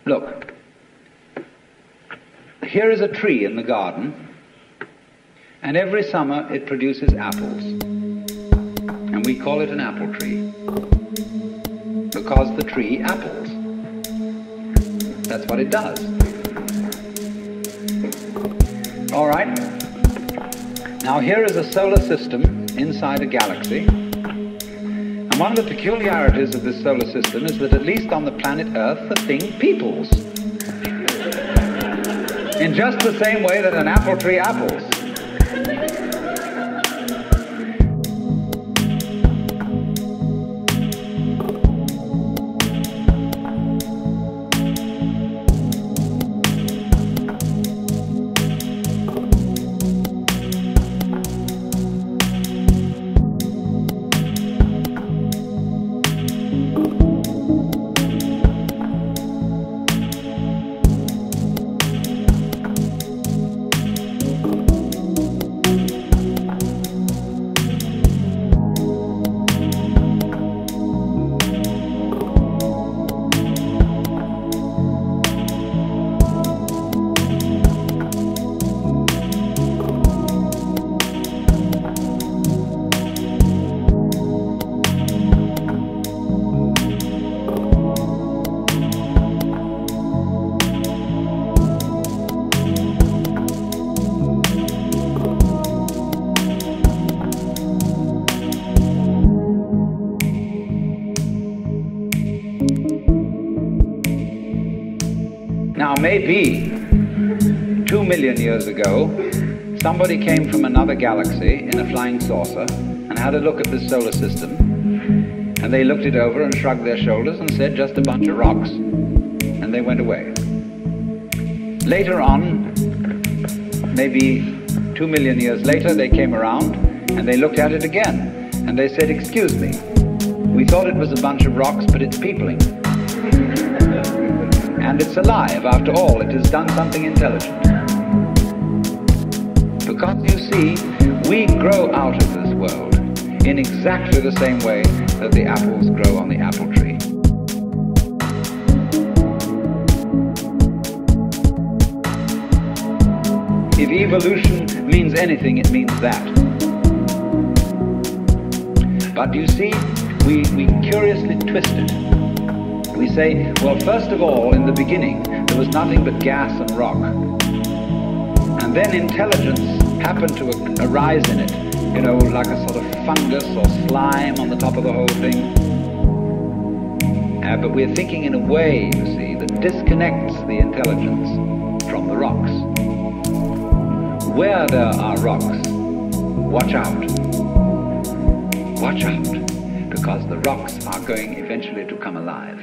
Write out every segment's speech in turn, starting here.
Look, here is a tree in the garden, and every summer it produces apples. And we call it an apple tree, because the tree apples. That's what it does. All right. Now here is a solar system inside a galaxy. And one of the peculiarities of this solar system is that at least on the planet Earth, the thing peoples. In just the same way that an apple tree apples. Now, maybe 2 million years ago, somebody came from another galaxy in a flying saucer and had a look at this solar system, and they looked it over and shrugged their shoulders and said, just a bunch of rocks, and they went away. Later on, maybe 2 million years later, they came around and they looked at it again, and they said, excuse me, we thought it was a bunch of rocks, but it's peopling. And it's alive, after all, it has done something intelligent. Because you see, we grow out of this world in exactly the same way that the apples grow on the apple tree. If evolution means anything, it means that. But you see, we curiously twist it. We say, well, first of all, in the beginning, there was nothing but gas and rock. And then intelligence happened to arise in it, you know, like a sort of fungus or slime on the top of the whole thing. But we're thinking in a way, you see, that disconnects the intelligence from the rocks. Where there are rocks, watch out. Watch out, because the rocks are going eventually to come alive.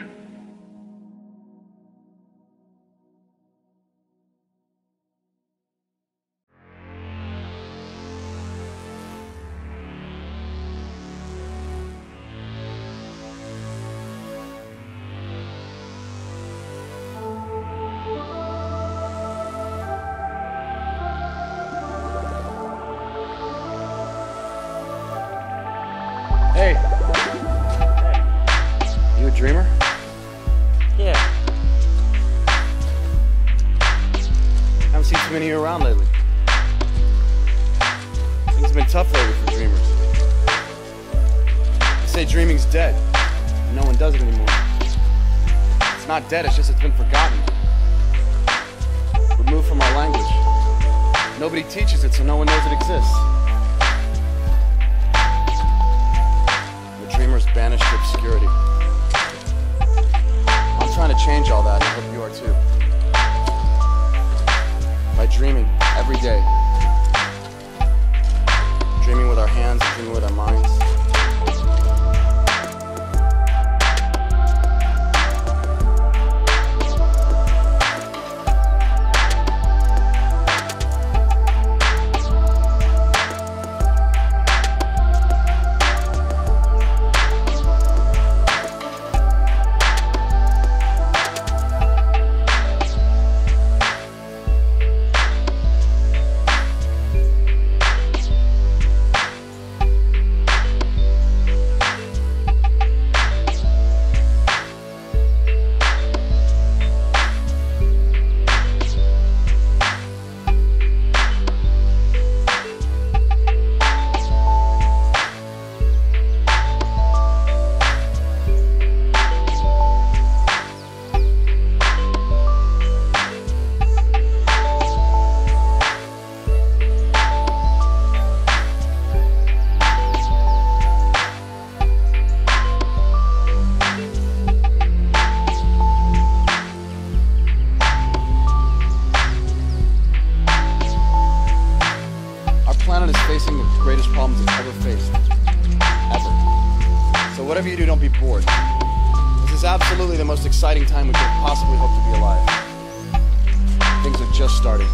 Hey. You a dreamer? Yeah. Haven't seen too many of you around lately. Things have been tough lately for dreamers. They say dreaming's dead. And no one does it anymore. It's not dead, it's just it's been forgotten. Removed from our language. Nobody teaches it, so no one knows it exists. Dreamers banished to obscurity. I'm trying to change all that, and I hope you are too. By dreaming every day. Dreaming with our hands, dreaming with our minds. board. This is absolutely the most exciting time we could possibly hope to be alive. Things are just starting.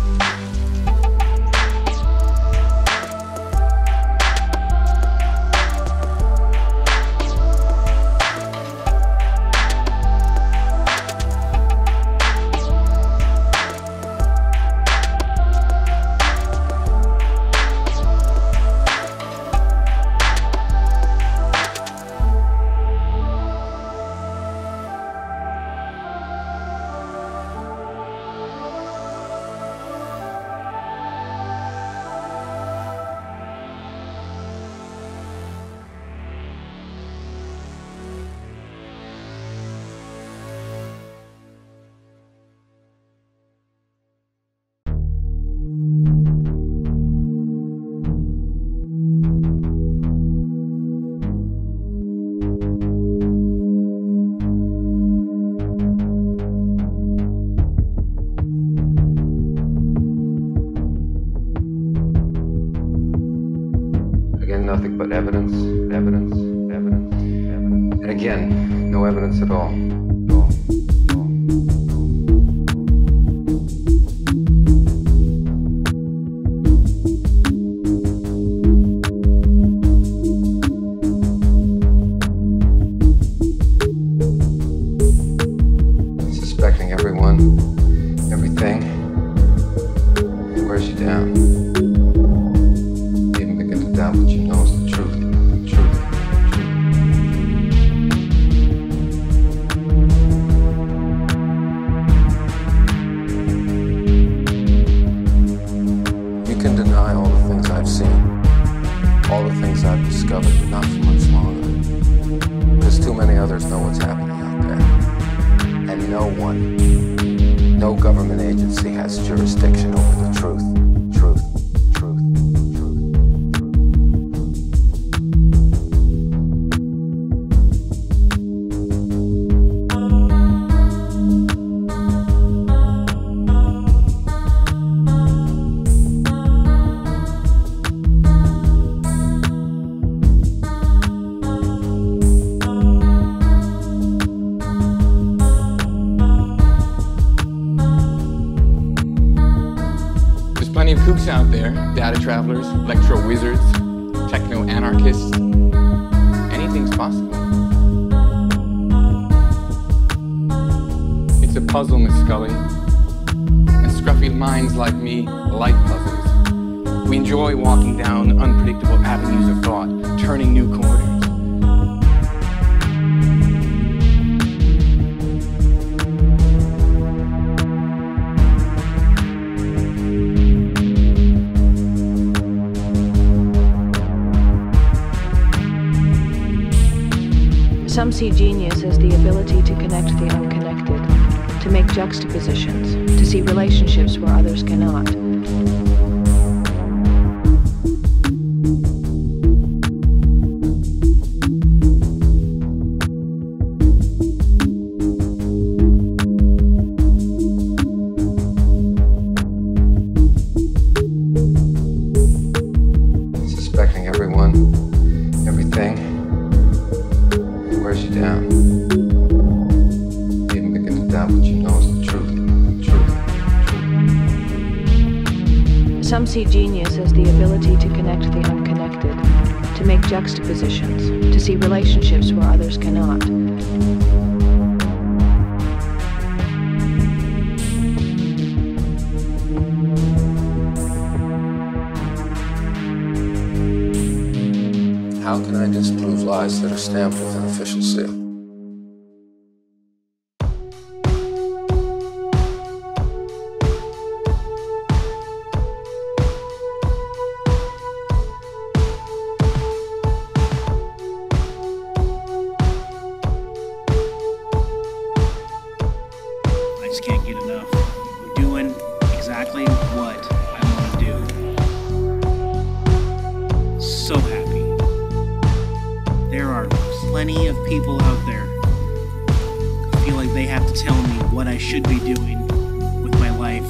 Nothing but evidence, evidence, evidence, evidence. And again, no evidence at all. Suspecting everyone, everything, wears you down. Doubt what you know is the truth. You can deny all the things I've seen, all the things I've discovered, but not for much longer. Because too many others know what's happening out there. And no one, no government agency has jurisdiction over the truth. Plenty of kooks out there, data travelers, electro wizards, techno-anarchists. Anything's possible. It's a puzzle, Miss Scully. And scruffy minds like me like puzzles. We enjoy walking down unpredictable avenues of thought, turning new corners. Some see genius as the ability to connect the unconnected, to make juxtapositions, to see relationships where others cannot. Suspecting everyone, everything, wears you down. You even begin to doubt what you know is the truth. Some see genius as the ability to connect the unconnected, to make juxtapositions, to see relationships where others cannot. How can I disprove lies that are stamped with an official seal? I just can't get enough. I'm doing exactly what I want to do. So happy. There are plenty of people out there who feel like they have to tell me what I should be doing with my life,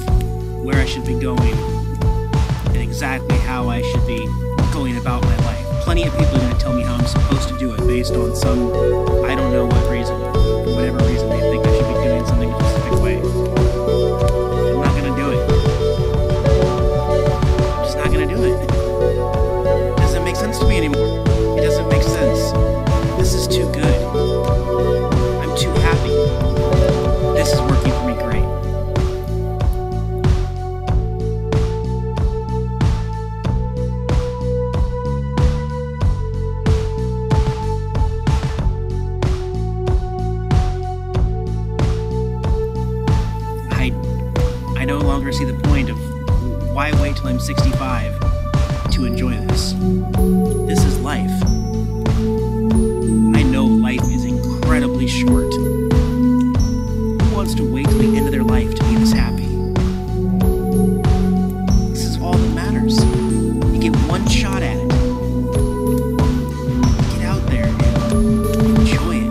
where I should be going, and exactly how I should be going about my life. Plenty of people are going to tell tell me how I'm supposed to do it based on some, I don't know what reason. For whatever reason they think I should be doing something a specific way. I'm not gonna do it. I'm just not gonna do it. It doesn't make sense to me anymore. It doesn't make sense. This is too good. I'm too happy. This is working for me great. I no longer see the point of why wait till I'm 65 to enjoy this. This is life. I know life is incredibly short. Who wants to wait till the end of their life to be this happy? This is all that matters. You get one shot at it. Get out there and enjoy it.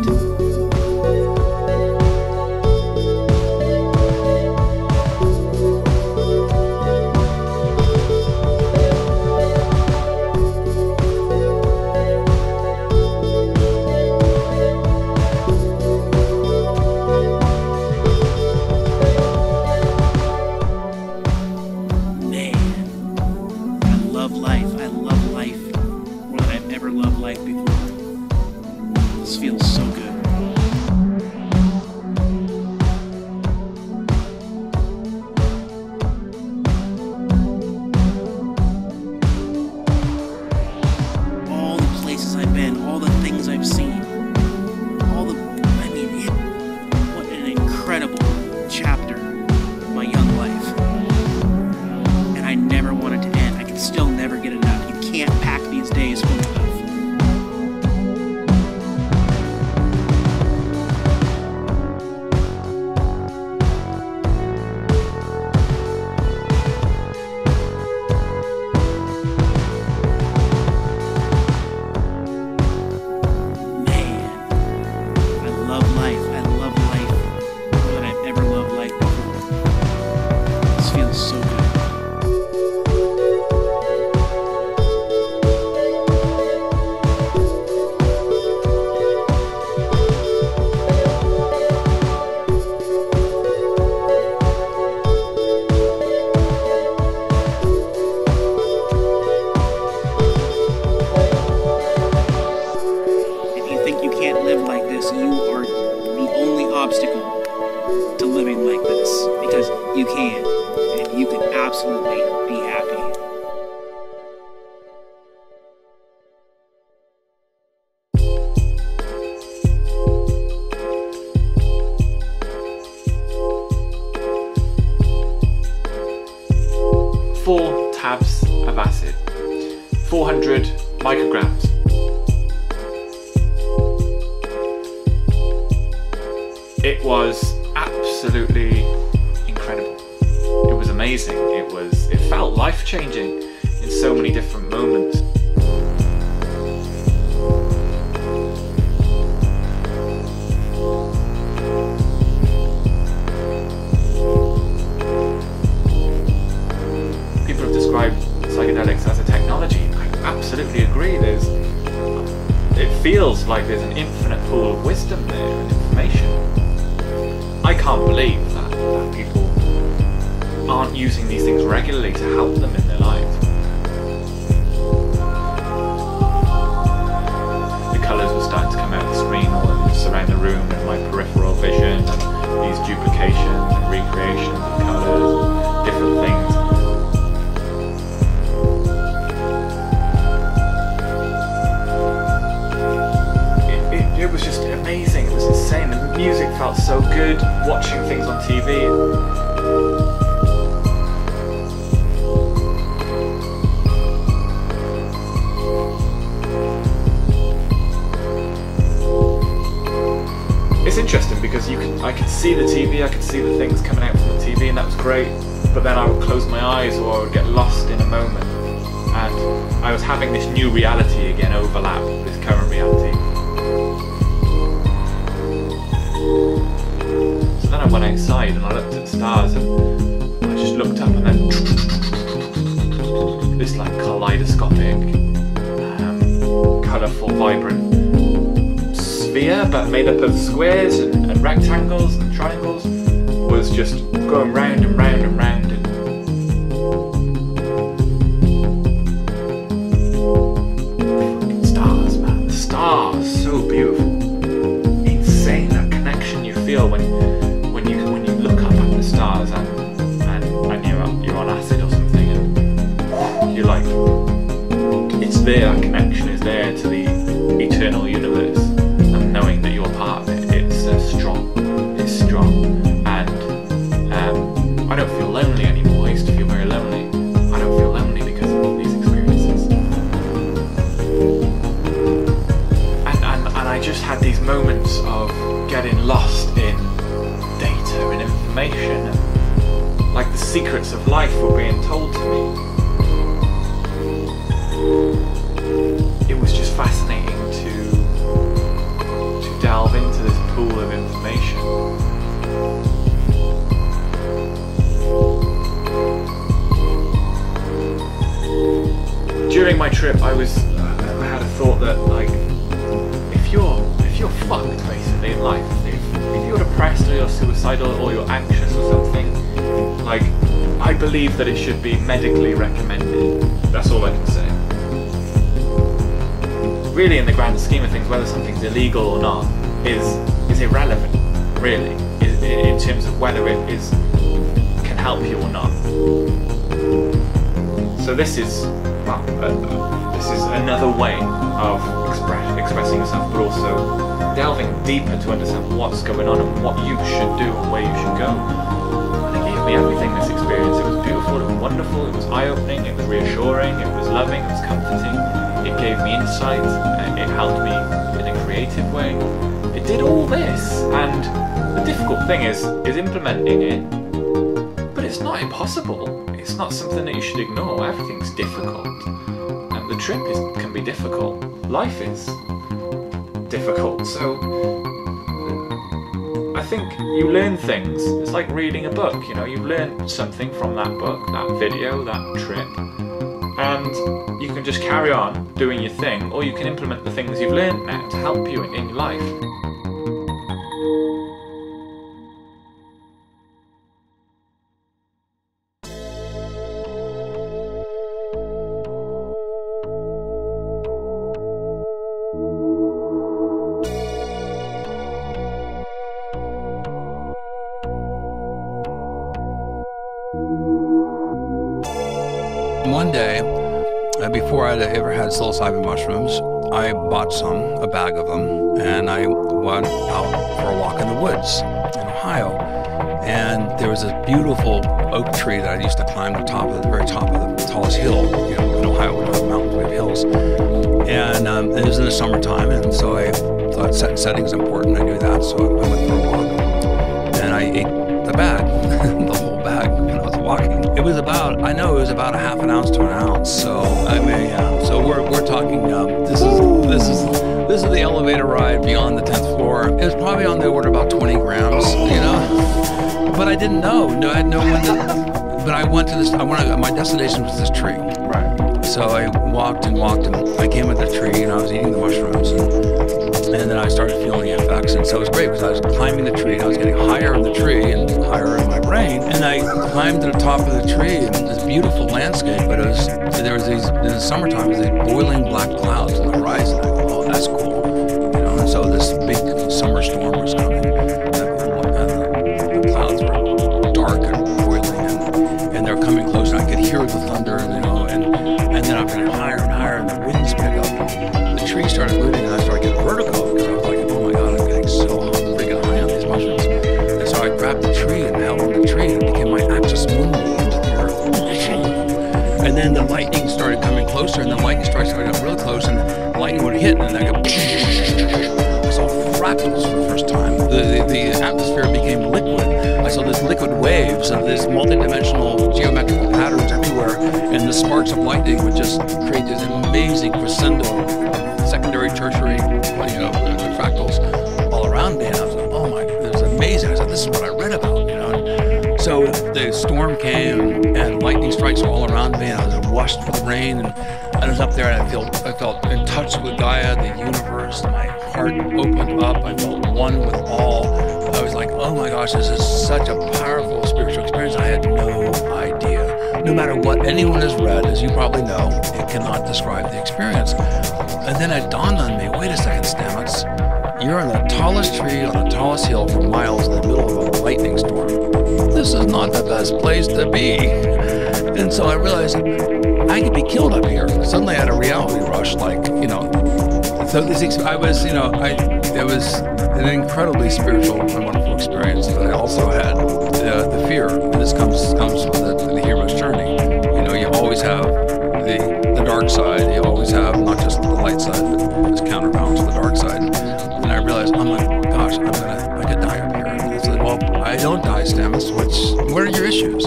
Absolutely be happy. Four tabs of acid, 400 micrograms. It was absolutely incredible. It was amazing. It felt life-changing in so many different moments. People have described psychedelics as a technology. I absolutely agree. It feels like there's an infinite pool of wisdom there and information. I can't believe that people aren't using these things regularly to help them in their lives. The colours were starting to come out of the screen or surround the room in my peripheral vision, and these duplications and recreations of colours, different things. It was just amazing, it was insane. The music felt so good, watching things on TV. It's interesting because I could see the TV, I could see the things coming out from the TV, and that was great, but then I would close my eyes or I would get lost in a moment, and I was having this new reality again overlap with this current reality. So then I went outside and I looked at the stars, and I just looked up, and then this like kaleidoscopic colourful, vibrant sphere, but made up of squares and rectangles and triangles, was just going round and round and round. And stars, man, the stars, so beautiful. Insane, that connection you feel when you look up at the stars and you're on acid or something, and you're like, it's there, that connection is there to the eternal universe, and knowing that you're part of it, it's strong, and I don't feel lonely anymore. I used to feel very lonely. I don't feel lonely because of these experiences, and I just had these moments of getting lost in data and information, and like the secrets of life were being told to me. It was just fascinating to delve into this pool of information. During my trip, I had a thought that, like, if you're fucked basically in life, if you're depressed or you're suicidal or you're anxious or something, like, I believe that it should be medically recommended. That's all I can say. Really, in the grand scheme of things, whether something's illegal or not is irrelevant, really, in terms of whether it can help you or not. So this is another way of expressing yourself, but also delving deeper to understand what's going on and what you should do and where you should go. And it gave me everything, this experience. It was beautiful, it was wonderful, it was eye-opening, it was reassuring, it was loving, it was comforting. It gave me insight, it helped me in a creative way. It did all this, and the difficult thing is implementing it, but it's not impossible. It's not something that you should ignore. Everything's difficult. And the trip can be difficult. Life is difficult. So I think you learn things. It's like reading a book, you know, you learn something from that book, that video, that trip. And you can just carry on doing your thing, or you can implement the things you've learned now to help you in your life. One day, before I'd ever had psilocybin mushrooms, I bought a bag of them, and I went out for a walk in the woods in Ohio. And there was a beautiful oak tree that I used to climb the very top of the tallest hill. You know, in Ohio, we don't have mountains, we have hills. And it was in the summertime, and so I thought setting is important. I knew that, so I went for a walk. And I ate the bag, the whole bag, when I was walking. I know it was about a half an ounce to an ounce. So I mean, so we're talking. This is the elevator ride beyond the 10th floor. It was probably on the order of about 20 grams, you know. But I didn't know. No, I had no one to. But I went to this. My destination was this tree. Right. So I walked and I came at the tree and I was eating the mushrooms and then I started feeling the effects. And so it was great because I was climbing the tree and I was getting higher in the tree and higher in my brain. And I climbed to the top of the tree and this beautiful landscape, but there was these, in the summertime, these boiling black clouds on the horizon. I go, oh, that's cool. You know, and so this big summer storm was coming. And the clouds were dark and boiling and they're coming close and I could hear the thunder, you know, and then I'm getting higher and higher and the winds pick up. The tree started moving and I started getting vertigo because I was like, oh my God, I'm getting so freaking high on these mushrooms. And so I grabbed the tree and held on the tree and it became my axis mundi into the earth. And then the lightning started coming closer and the lightning started coming up really close and the lightning would hit and then I go, I saw fractals for the first time. The atmosphere became liquid. I saw these liquid waves of these multidimensional geometrical patterns everywhere, and the sparks of lightning would just create this amazing crescendo, secondary, tertiary, you know, fractals all around me. And I was like, oh my, it was amazing. I said, this is what I read about, you know. So the storm came and lightning strikes were all around me, and I was washed with rain, and I was up there and I felt in touch with Gaia, the universe. My heart opened up. I felt one with all. I was like, oh my gosh, this is such a powerful spiritual experience. I had no idea. No matter what anyone has read, as you probably know, it cannot describe the experience. And then it dawned on me, wait a second, Stamets. You're on the tallest tree on the tallest hill for miles in the middle of a lightning storm. This is not the best place to be. And so I realized I could be killed up here. Suddenly I had a reality rush, like, you know. So this, it was an incredibly spiritual and wonderful experience. But I also had the fear. This comes with the hero's journey. You know, you always have the dark side. You always have not just the light side, but it's counterbalance to the dark side. And I realized, oh my gosh, I could die up here. And I said, well, I don't die, Stamets. What are your issues?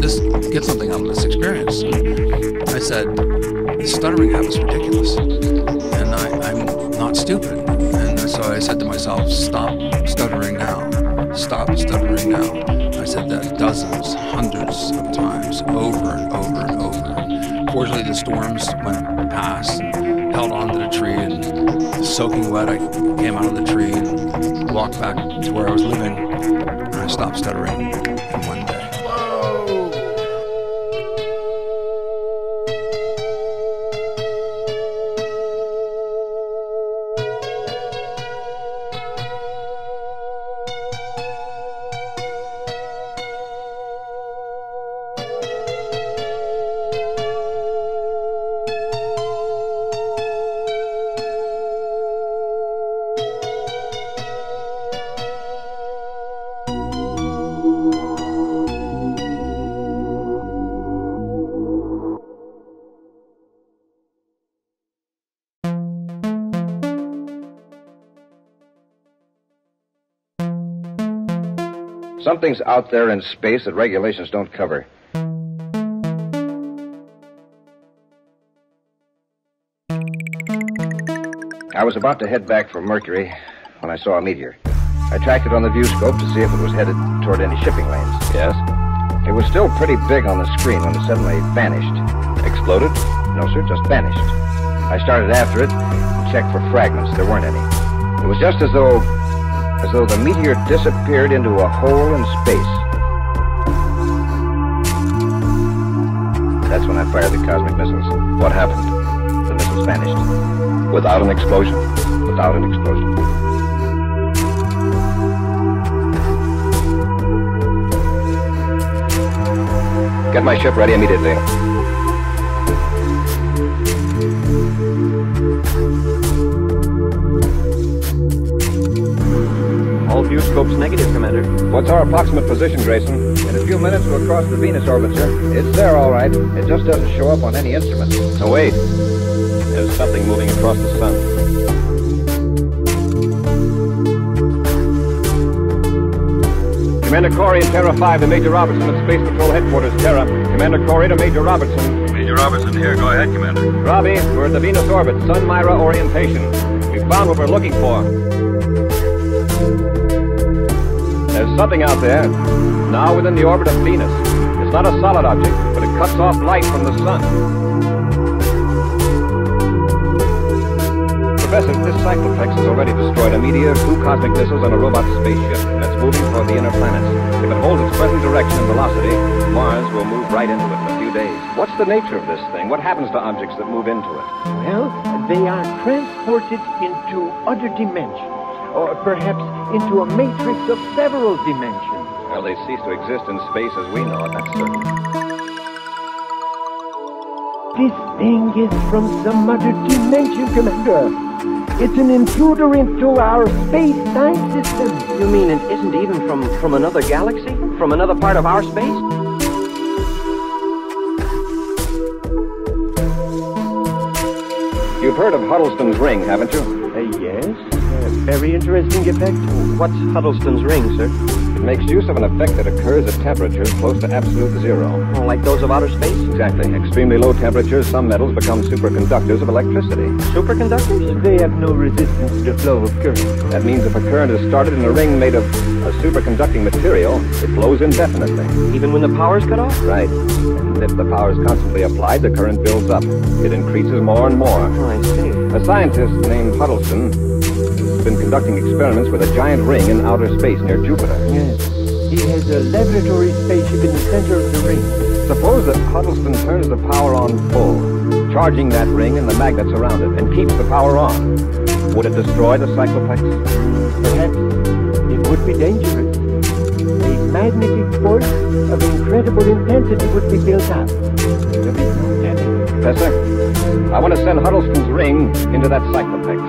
Just get something out of this experience. And I said, this stuttering habit's ridiculous. And I'm not stupid. And so I said to myself, stop stuttering now. Stop stuttering now. I said that dozens, hundreds of times, over and over and over. Fortunately, the storms went past and held on to the tree, and soaking wet, I came out of the tree and walked back to where I was living, and I stopped stuttering in one day. Something's out there in space that regulations don't cover. I was about to head back for Mercury when I saw a meteor. I tracked it on the view scope to see if it was headed toward any shipping lanes. Yes? It was still pretty big on the screen when it suddenly vanished. Exploded? No, sir, just vanished. I started after it and checked for fragments. There weren't any. It was just as though the meteor disappeared into a hole in space. That's when I fired the cosmic missiles. What happened? The missiles vanished. Without an explosion? Without an explosion. Get my ship ready immediately. All view scopes negative, Commander. What's our approximate position, Grayson? In a few minutes we'll cross the Venus orbit, sir. It's there, all right. It just doesn't show up on any instrument. No, wait. There's something moving across the sun. Commander Corey and Terra 5 to Major Robertson at Space Patrol Headquarters, Terra. Commander Corey to Major Robertson. Major Robertson here. Go ahead, Commander. Robbie, we're at the Venus orbit, Sun-Myra orientation. We've found what we're looking for. There's something out there, now within the orbit of Venus. It's not a solid object, but it cuts off light from the sun. Professor, this Cycloplex has already destroyed a meteor, 2 cosmic missiles, and a robot spaceship that's moving toward the inner planets. If it holds its present direction and velocity, Mars will move right into it in a few days. What's the nature of this thing? What happens to objects that move into it? Well, they are transported into other dimensions. Or perhaps into a matrix of several dimensions. Well, they cease to exist in space as we know it, that's certain. This thing is from some other dimension, Commander. It's an intruder into our space-time system. You mean it isn't even from another galaxy? From another part of our space? You've heard of Huddleston's ring, haven't you? Yes. Very interesting effect. What's Huddleston's ring, sir? makes use of an effect that occurs at temperatures close to absolute zero. Oh, like those of outer space? Exactly. Extremely low temperatures, some metals become superconductors of electricity. Superconductors? They have no resistance to the flow of current. That means if a current is started in a ring made of a superconducting material, it flows indefinitely. Even when the power's cut off? Right. And if the power is constantly applied, the current builds up. It increases more and more. Oh, I see. A scientist named Huddleston has been conducting experiments with a giant ring in outer space near Jupiter. Yes. He has a laboratory spaceship in the center of the ring. Suppose that Huddleston turns the power on full, charging that ring and the magnets around it, and keeps the power on. Would it destroy the cycloplex? Perhaps it would be dangerous. A magnetic force of incredible intensity would be built up. Professor, I want to send Huddleston's ring into that cycloplex.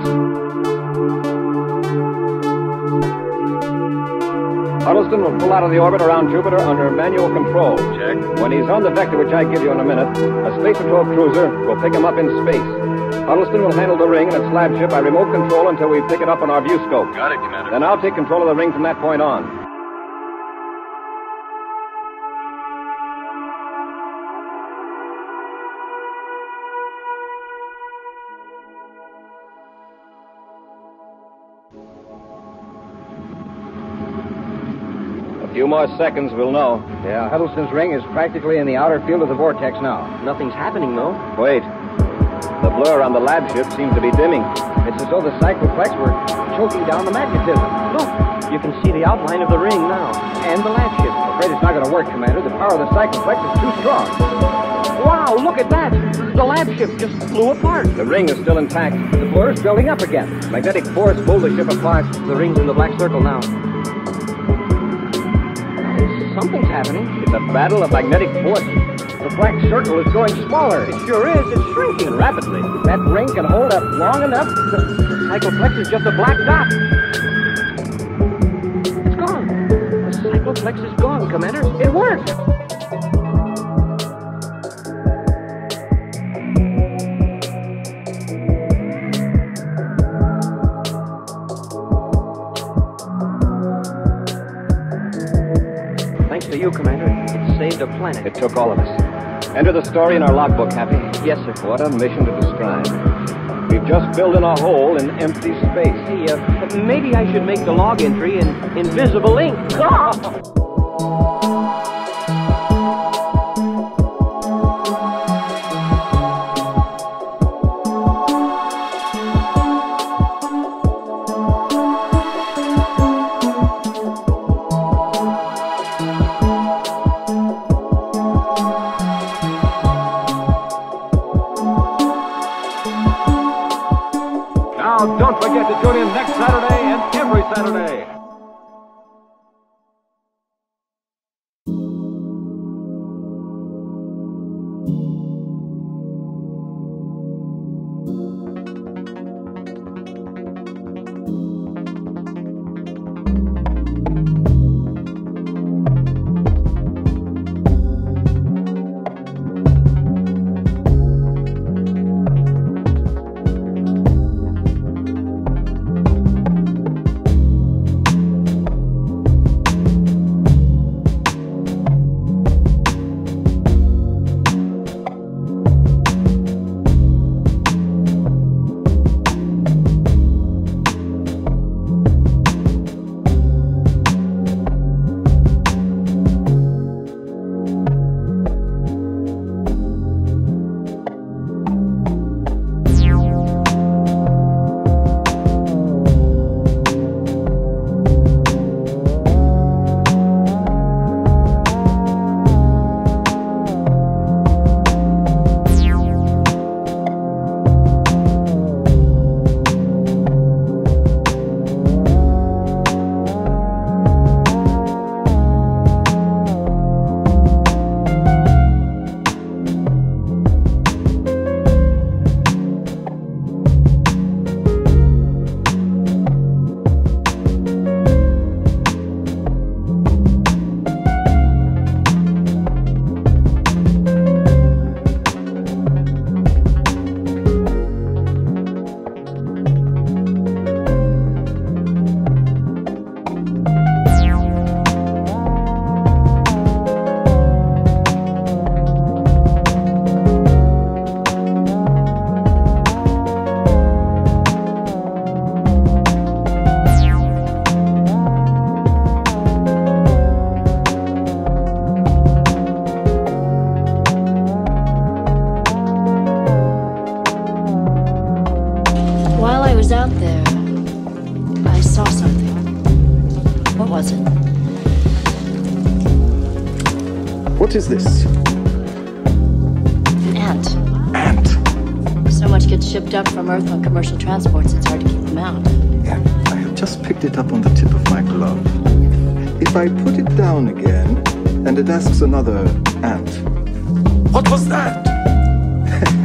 Huddleston will pull out of the orbit around Jupiter under manual control. Check. When he's on the vector, which I give you in a minute, a Space Patrol cruiser will pick him up in space. Huddleston will handle the ring and its lab ship by remote control until we pick it up on our view scope. Got it, Commander. Then I'll take control of the ring from that point on. A few more seconds, we'll know. Yeah, Huddleston's ring is practically in the outer field of the vortex now. Nothing's happening, though. Wait. The blur on the lab ship seems to be dimming. It's as though the cycloplex were choking down the magnetism. Look, you can see the outline of the ring now, and the lab ship. I'm afraid it's not going to work, Commander. The power of the cycloplex is too strong. Wow, look at that! The lab ship just flew apart. The ring is still intact. The blur is building up again. Magnetic force pulled the ship apart. The ring's in the black circle now. Something's happening. It's a battle of magnetic force. The black circle is growing smaller. It sure is. It's shrinking rapidly. That ring can hold up long enough. The cycloplex is just a black dot. It's gone. The cycloplex is gone, Commander. It worked. Thanks to you, Commander. It saved a planet. It took all of us. Enter the story in our logbook, Happy. Yes, sir. What a mission to describe. We've just filled in a hole in empty space. Hey, maybe I should make the log entry in invisible ink. Now, don't forget to tune in next Saturday and every Saturday. What is this? An ant. Ant? So much gets shipped up from Earth on commercial transports, it's hard to keep them out. Yeah, I have just picked it up on the tip of my glove. If I put it down again, and it asks another ant, what was that?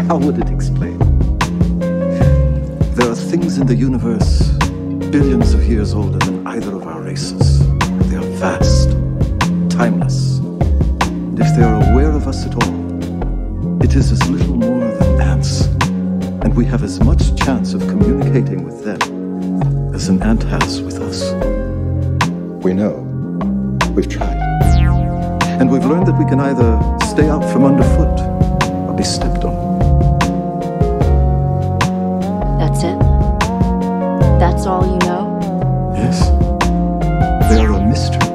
How would it explain? There are things in the universe billions of years older than either of our races. They are vast, timeless. And if they are aware of us at all, it is as little more than ants. And we have as much chance of communicating with them as an ant has with us. We know. We've tried. And we've learned that we can either stay out from underfoot or be stepped on. That's it? That's all you know? Yes. They are a mystery.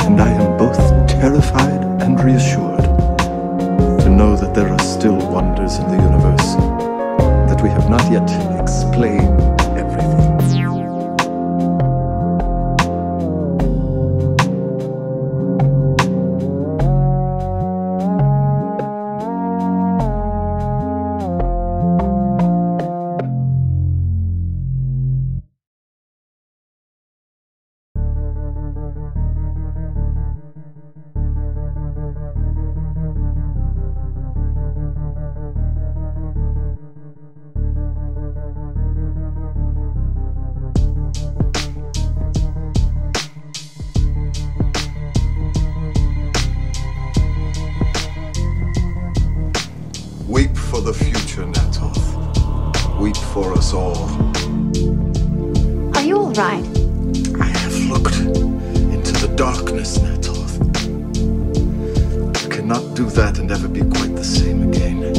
And I am both terrified and reassured to know that there are still wonders in the universe, that we have not yet explained everything. Weep for the future, Natoth. Weep for us all. Are you all right? I have looked into the darkness, Natoth. You cannot do that and ever be quite the same again.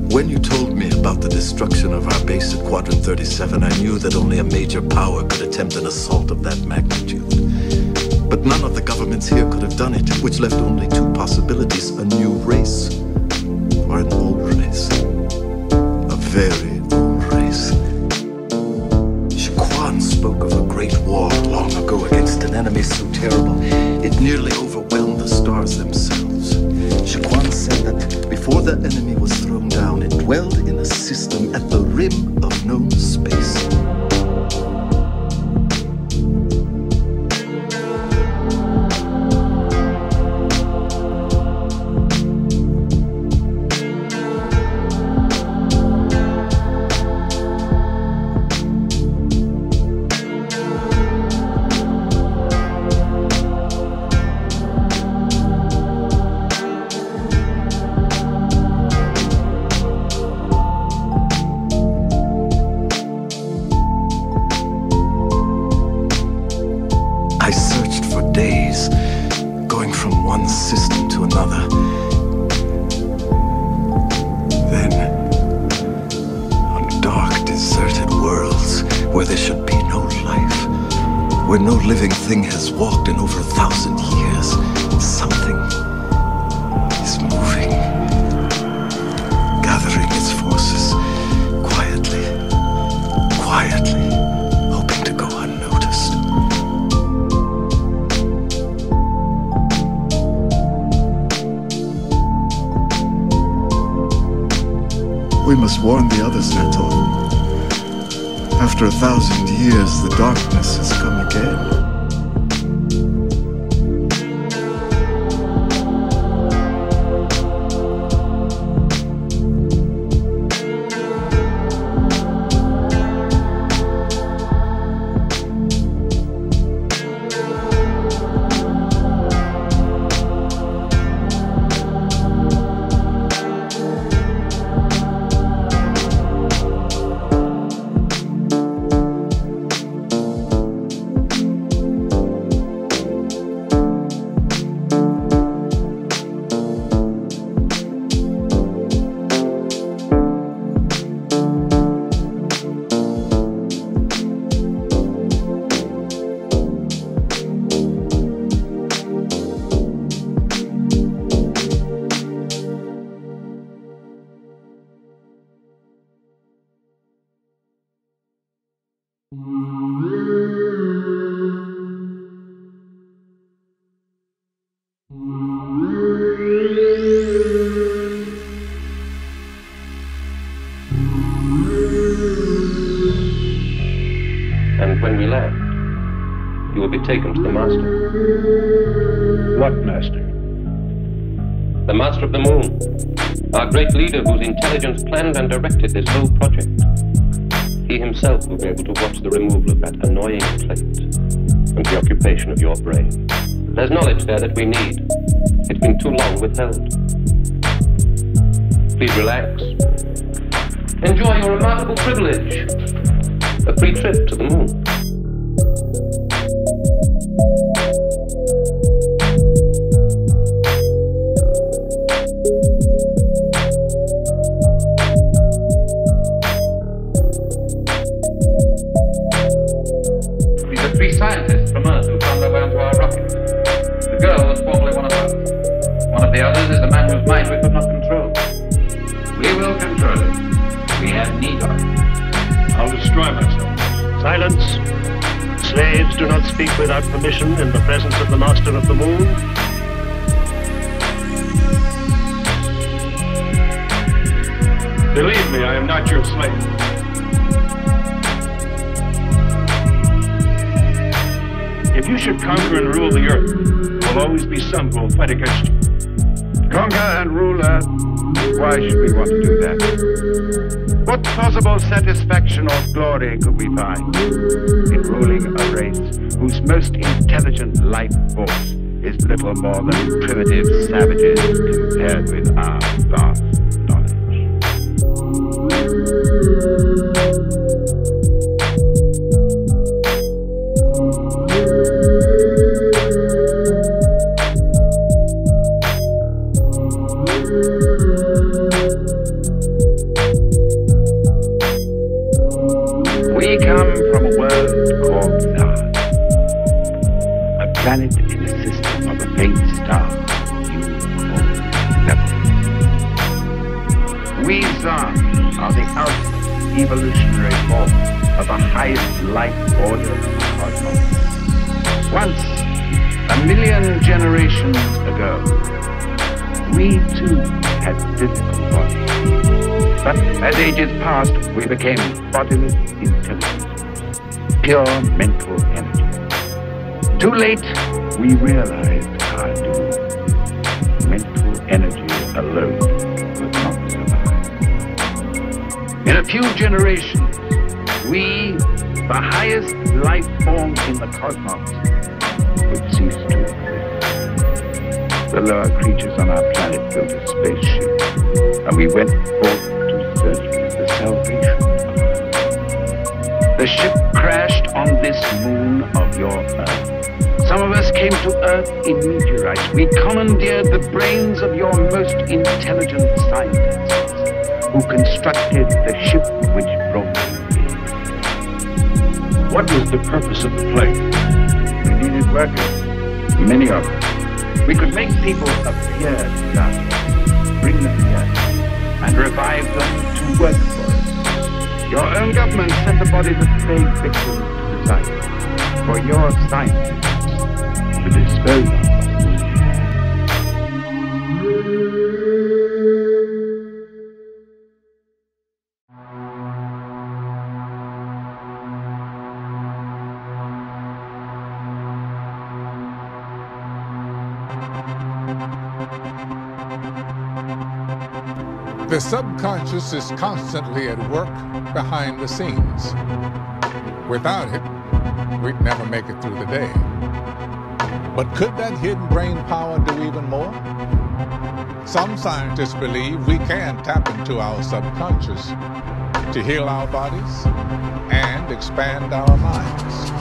When you told me about the destruction of our base at Quadrant 37, I knew that only a major power could attempt an assault of that magnitude. But none of the governments here could have done it, which left only two possibilities: a new race or an old race. A very old race. Shaquan spoke of a great war long ago against an enemy so terrible it nearly overwhelmed the stars themselves. Shaquan said that before that enemy was thrown down, it dwelled in a system at the rim of known space. I searched for days, going from one system to another. Then, on dark, deserted worlds where there should be no life, where no living thing has walked in over 1,000 years, something is moving, gathering its forces, quietly, hoping to go unnoticed. We must warn the others, Natoth. After 1,000 years, the darkness has come again. you will be taken to the Master. What Master? The Master of the Moon, our great leader whose intelligence planned and directed this whole project. He himself will be able to watch the removal of that annoying plate and the occupation of your brain. There's knowledge there that we need. It's been too long withheld. Please relax. Enjoy your remarkable privilege. A free trip to the moon. These are three scientists from Earth who found their way onto our rocket. The girl was formerly one of us. One of the others is the man whose mind we could not control. We will control it. We have need of it. I'll destroy myself. Silence. Slaves do not speak without permission in the presence of the Master of the Moon. Believe me, I am not your slave. If you should conquer and rule the earth, there will always be some who will fight against you. Conquer and rule Earth? Why should we want to do that? What possible satisfaction or glory could we find in ruling a race whose most intelligent life force is little more than primitive savages compared with our vast knowledge? We come from a world called Zard, a planet in a system of a faint star you call Nebula. We Zard are the ultimate evolutionary form of the highest life order in the cosmos. Once, 1,000,000 generations ago, we too had physical bodies. But as ages passed, we became bodiless intelligence, pure mental energy. Too late, we realized our doom. Mental energy alone would not survive. In a few generations, we, the highest life form in the cosmos, would cease to exist. The lower creatures on our planet built a spaceship, and we went forth for the salvation of Earth. The ship crashed on this moon of your Earth. Some of us came to Earth in meteorites. We commandeered the brains of your most intelligent scientists, who constructed the ship which brought you here. What was the purpose of the plane? We needed workers, many of them. We could make people appear done, bring them here, and revive them to work for us. Your own government sent the bodies of plague victims to the site for your scientists to dispose of. The subconscious is constantly at work behind the scenes. Without it, we'd never make it through the day. But could that hidden brain power do even more? Some scientists believe we can tap into our subconscious to heal our bodies and expand our minds.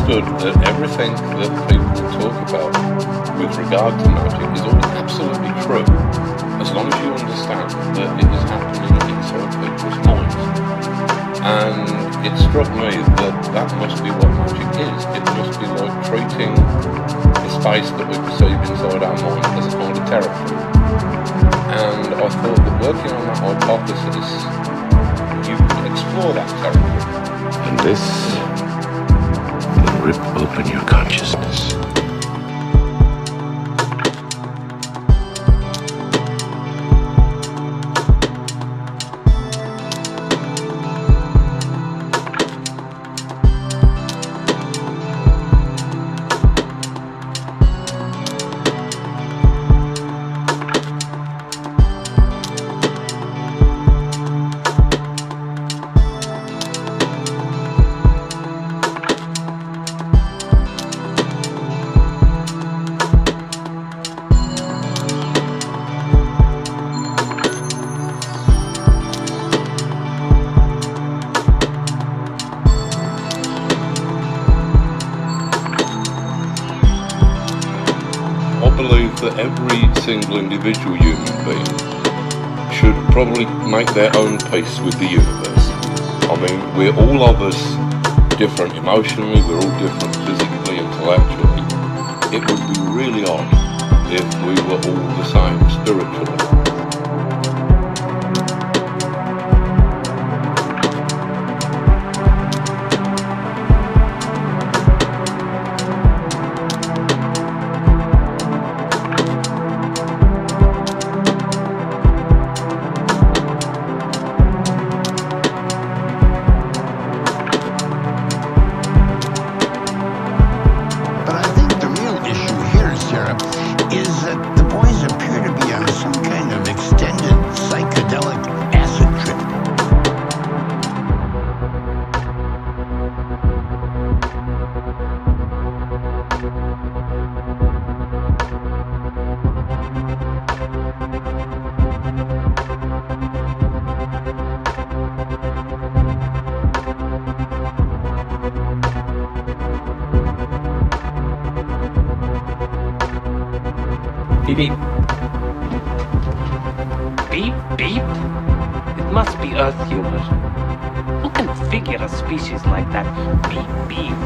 That everything that people talk about with regard to magic is all absolutely true, as long as you understand that it is happening inside people's minds. And it struck me that that must be what magic is. It must be like treating the space that we perceive inside our mind as a kind of territory. And I thought that working on that hypothesis, you could explore that territory. And this will rip open your consciousness. That every single individual human being should probably make their own peace with the universe. I mean, we're all of us different emotionally, we're all different physically, intellectually. It would be really odd if we were all the same spiritually. Beep, beep. Beep, beep? It must be Earth humor. Who can figure a species like that? Beep, beep.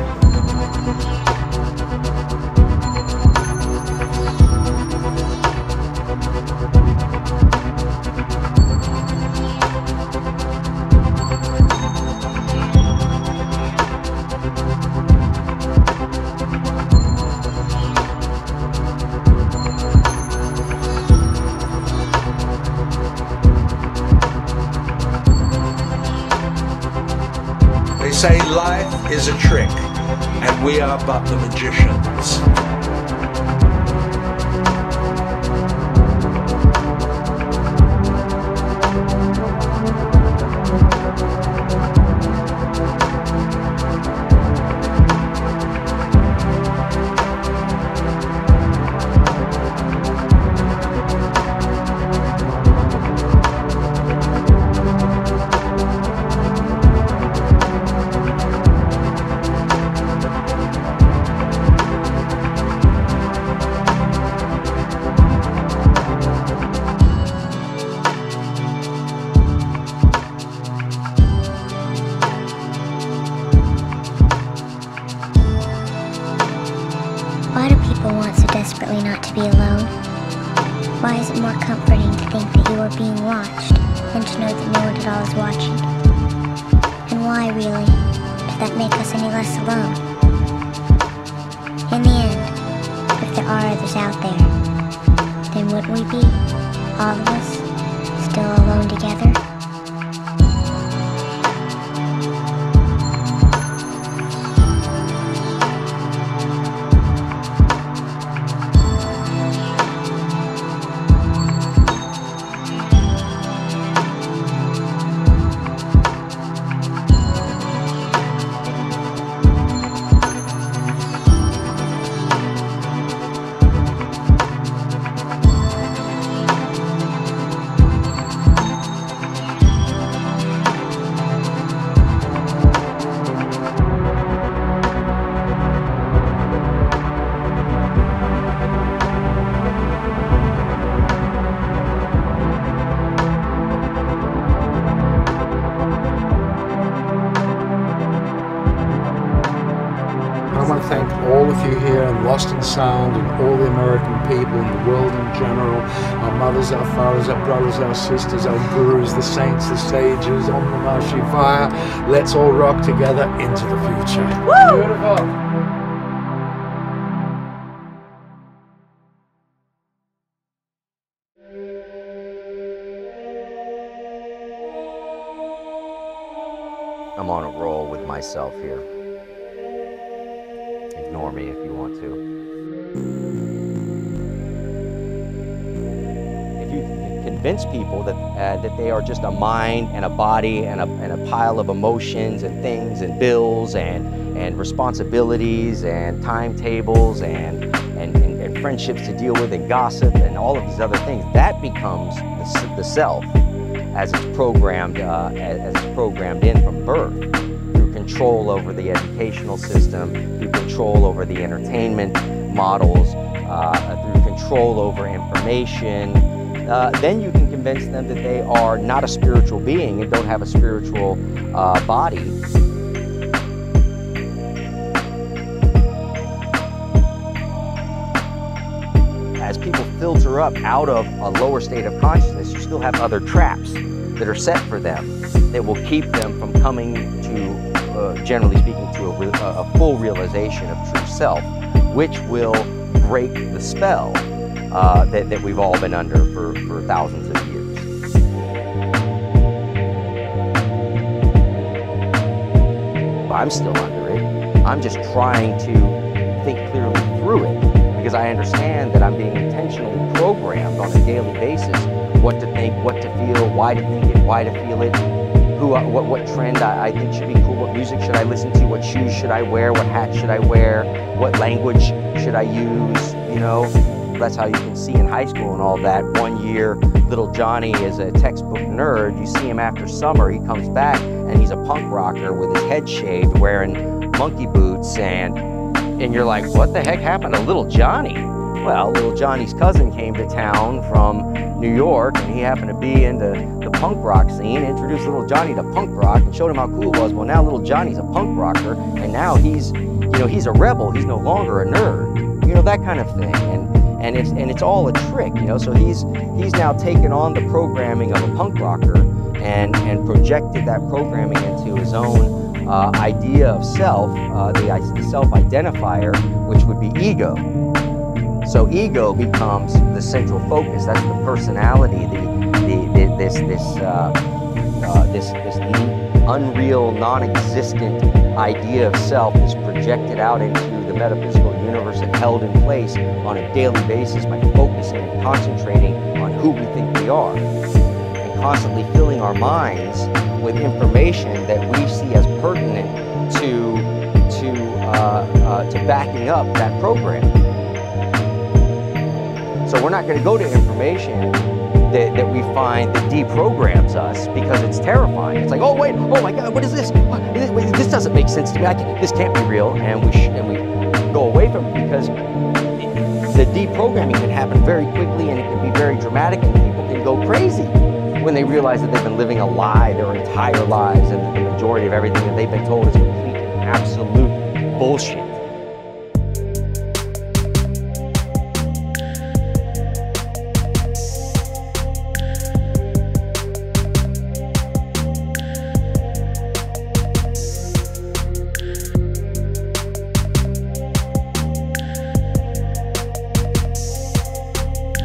Say life is a trick, and we are but the magicians. Why do people want so desperately not to be alone? Why is it more comforting to think that you are being watched than to know that no one at all is watching? And why, really, does that make us any less alone? In the end, if there are others out there, then wouldn't we be, all of us, still alone together? thank all of you here in Lost in Sound and all the American people and the world in general, our mothers, our fathers, our brothers, our sisters, our gurus, the saints, the sages, Om Namah Shivaya. Let's all rock together into the future. Woo! Beautiful. I'm on a roll with myself here. Ignore me if you want to. If you convince people that they are just a mind and a body and a pile of emotions and things and bills and responsibilities and timetables and friendships to deal with and gossip and all of these other things, that becomes the self. As it's programmed in from birth, through control over the educational system, through control over the entertainment models, through control over information, then you can convince them that they are not a spiritual being and don't have a spiritual body. As people filter up out of a lower state of consciousness, you still have other traps that are set for them that will keep them from coming to, generally speaking, to a full realization of true self, which will break the spell that we've all been under for thousands of years. I'm still under it. I'm just trying to think clearly through it, because I understand that I'm being intentionally programmed on a daily basis what to think, what to feel, why to think it, why to feel it, what trend I think should be cool, what music should I listen to, what shoes should I wear, what hat should I wear, what language should I use, you know. That's how you can see in high school and all that. 1 year, little Johnny is a textbook nerd. You see him after summer, he comes back and he's a punk rocker with his head shaved, wearing monkey boots, and you're like, what the heck happened to little Johnny? Well, little Johnny's cousin came to town from New York, and he happened to be into the punk rock scene, introduced little Johnny to punk rock and showed him how cool it was. Well, now little Johnny's a punk rocker, and now he's a rebel. He's no longer a nerd, you know, that kind of thing. And it's all a trick, you know. So he's now taken on the programming of a punk rocker and projected that programming into his own idea of self, the self-identifier, which would be ego. So ego becomes the central focus. That's the personality, this unreal, non-existent idea of self is projected out into the metaphysical universe and held in place on a daily basis by focusing and concentrating on who we think we are, and constantly filling our minds with information that we see as pertinent to backing up that program. So we're not going to go to information that we find that deprograms us because it's terrifying. It's like, oh wait, oh my God, what is this? Wait, this doesn't make sense to me. This can't be real, and we go away from it because the deprogramming can happen very quickly, and it can be very dramatic, and people can go crazy when they realize that they've been living a lie their entire lives, and that the majority of everything that they've been told is complete and absolute bullshit.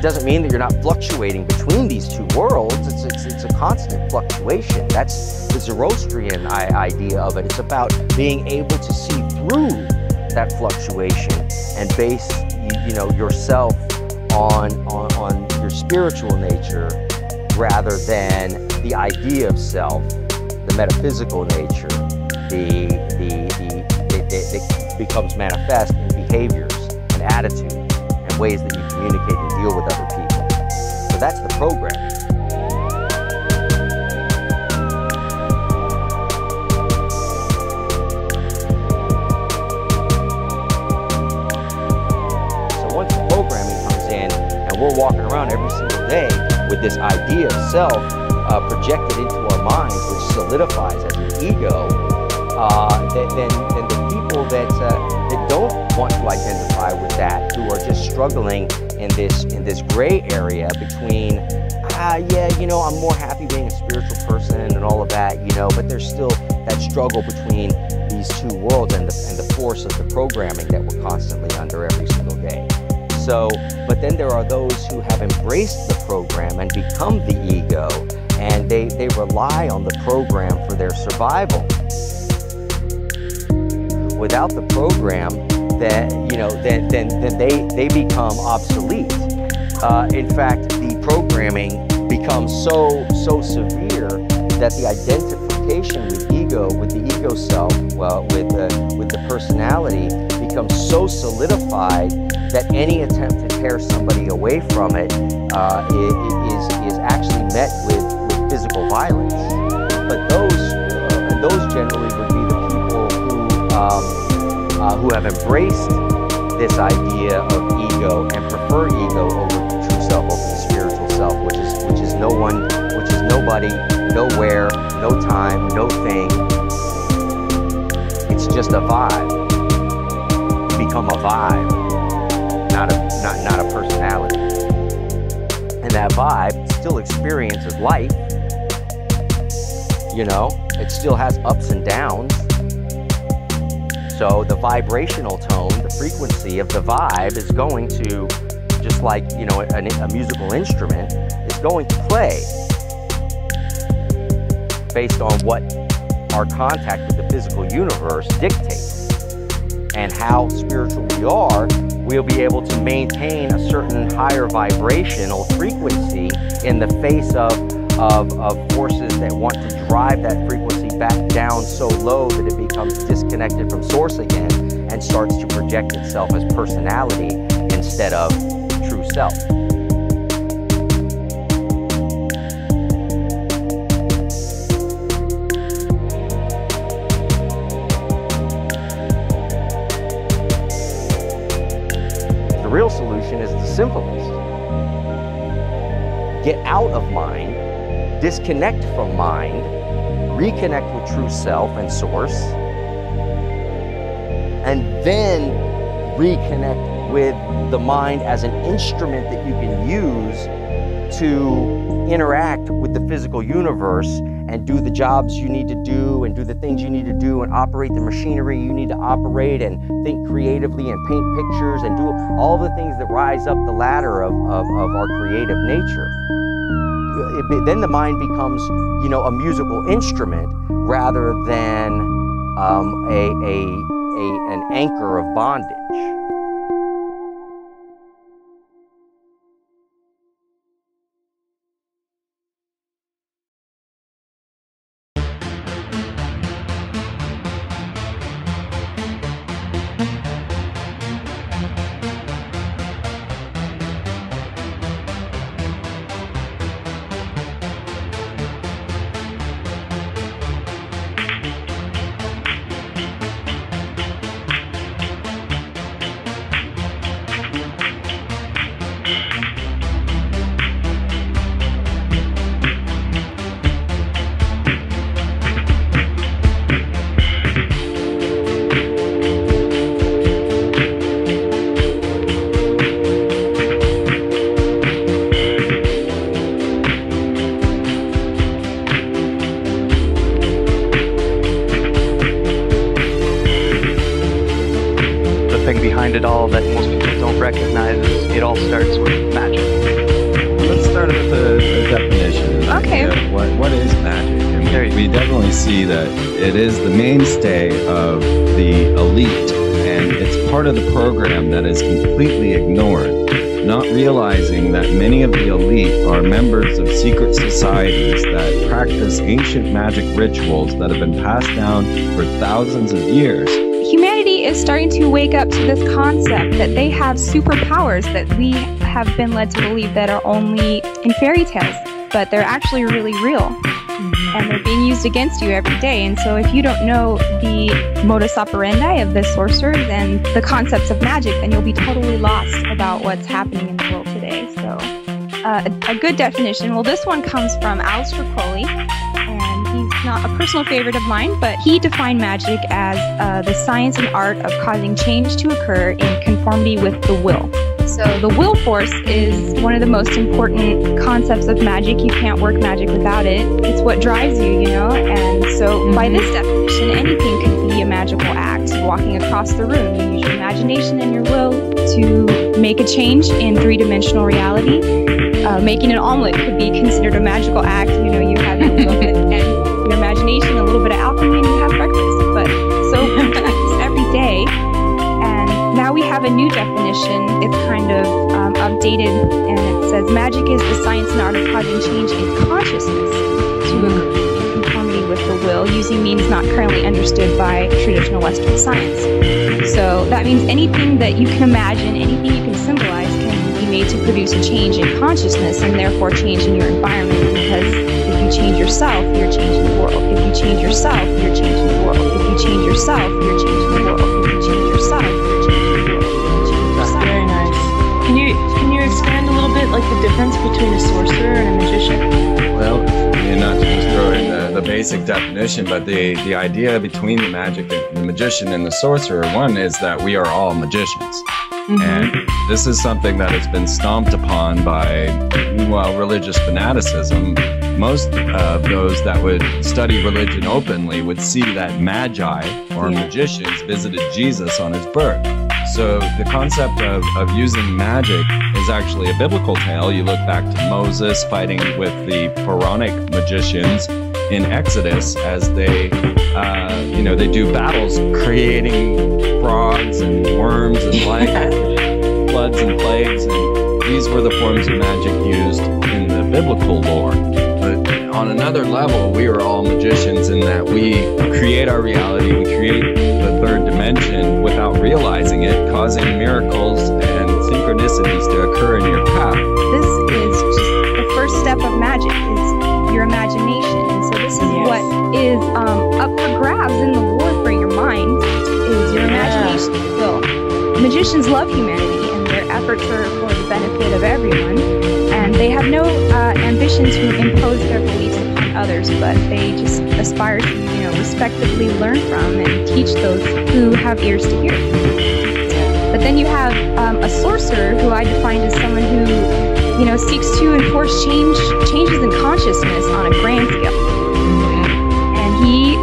Doesn't mean that you're not fluctuating between these two worlds. It's a constant fluctuation. That's the Zoroastrian idea of it. It's about being able to see through that fluctuation and base yourself on your spiritual nature rather than the idea of self, the metaphysical nature, that becomes manifest in behaviors and attitudes and ways that you communicate and deal with other people. So that's the programming. So once the programming comes in and we're walking around every single day with this idea of self projected into our minds, which solidifies as an ego, then the people that don't don't want to identify with that, who are just struggling in this gray area between, yeah, you know, I'm more happy being a spiritual person and all of that, you know, but there's still that struggle between these two worlds and the force of the programming that we're constantly under every single day. So, but then there are those who have embraced the program and become the ego, and they rely on the program for their survival. Without the program, then they become obsolete. In fact, the programming becomes so severe that the identification with ego, with the ego self, well, with the personality, becomes so solidified that any attempt to tear somebody away from it is actually met with physical violence. But those generally would be the people who have embraced this idea of ego and prefer ego over the true self, over the spiritual self, which is no one, which is nobody, nowhere, no time, no thing. It's just a vibe. Become a vibe, not a personality. And that vibe still experiences life. You know, it still has ups and downs. So the vibrational tone, the frequency of the vibe is going to, just like, you know, a musical instrument, is going to play based on what our contact with the physical universe dictates. And how spiritual we are, we'll be able to maintain a certain higher vibrational frequency in the face of forces that want to drive that frequency back down so low that it becomes disconnected from source again and starts to project itself as personality instead of true self. The real solution is the simplest. Get out of mind, disconnect from mind, reconnect with true self and source, and then reconnect with the mind as an instrument that you can use to interact with the physical universe and do the jobs you need to do and do the things you need to do and operate the machinery you need to operate and think creatively and paint pictures and do all the things that rise up the ladder of our creative nature. Then the mind becomes, you know, a musical instrument rather than an anchor of bondage. It all that most people don't recognize is it all starts with magic. Let's start with the definition. Okay. What is magic? And we definitely see that it is the mainstay of the elite, and it's part of the program that is completely ignored, not realizing that many of the elite are members of secret societies that practice ancient magic rituals that have been passed down for thousands of years. Humanity is starting to wake up to this concept that they have superpowers that we have been led to believe that are only in fairy tales, but they're actually really real. And they're being used against you every day. And so if you don't know the modus operandi of the sorcerers and the concepts of magic, then you'll be totally lost about what's happening in the world today. So a good definition, well, this one comes from Aleister Crowley, and not a personal favorite of mine, but he defined magic as the science and art of causing change to occur in conformity with the will. So the will force is one of the most important concepts of magic. You can't work magic without it. It's what drives you, you know? And so by this definition, anything could be a magical act. Walking across the room, you use your imagination and your will to make a change in three-dimensional reality. Making an omelet could be considered a magical act. You know, you have your will and your imagination, a little bit of alchemy, and you have breakfast. But so we do this every day. And now we have a new definition. It's kind of updated, and it says magic is the science and art of causing change in consciousness to occur in conformity with the will, using means not currently understood by traditional Western science. So that means anything that you can imagine, anything you can symbolize, can be made to produce a change in consciousness and therefore change in your environment, because if you change yourself, you're changing the world. If you change yourself, you're changing the world. If you change yourself, you're changing the world. If you change yourself, you're changing the world. That's very nice. Can you expand a little bit, like the difference between a sorcerer and a magician? Well, not to just throw in the basic definition, but the idea between the magic and the magician and the sorcerer, one is that we are all magicians. And this is something that has been stomped upon by, well, religious fanaticism. Most of those that would study religion openly would see that magi or magicians visited Jesus on his birth. So the concept of using magic is actually a biblical tale. You look back to Moses fighting with the pharaonic magicians in Exodus as they do battles creating frogs and worms and floods and plagues. And these were the forms of magic used in the biblical lore. But on another level, we are all magicians in that we create our reality, we create the third dimension without realizing it, causing miracles and synchronicities to occur in your path. This is just the first step of magic, is your imagination. And so this is what is up for grabs in the war for your mind, is your imagination and will. Magicians love humanity, and their efforts are for the benefit of everyone. And they have no ambition to impose their beliefs upon others, but they just aspire to, respectively learn from and teach those who have ears to hear. But then you have a sorcerer, who I defined as someone who, seeks to enforce changes in consciousness on a grand scale. And he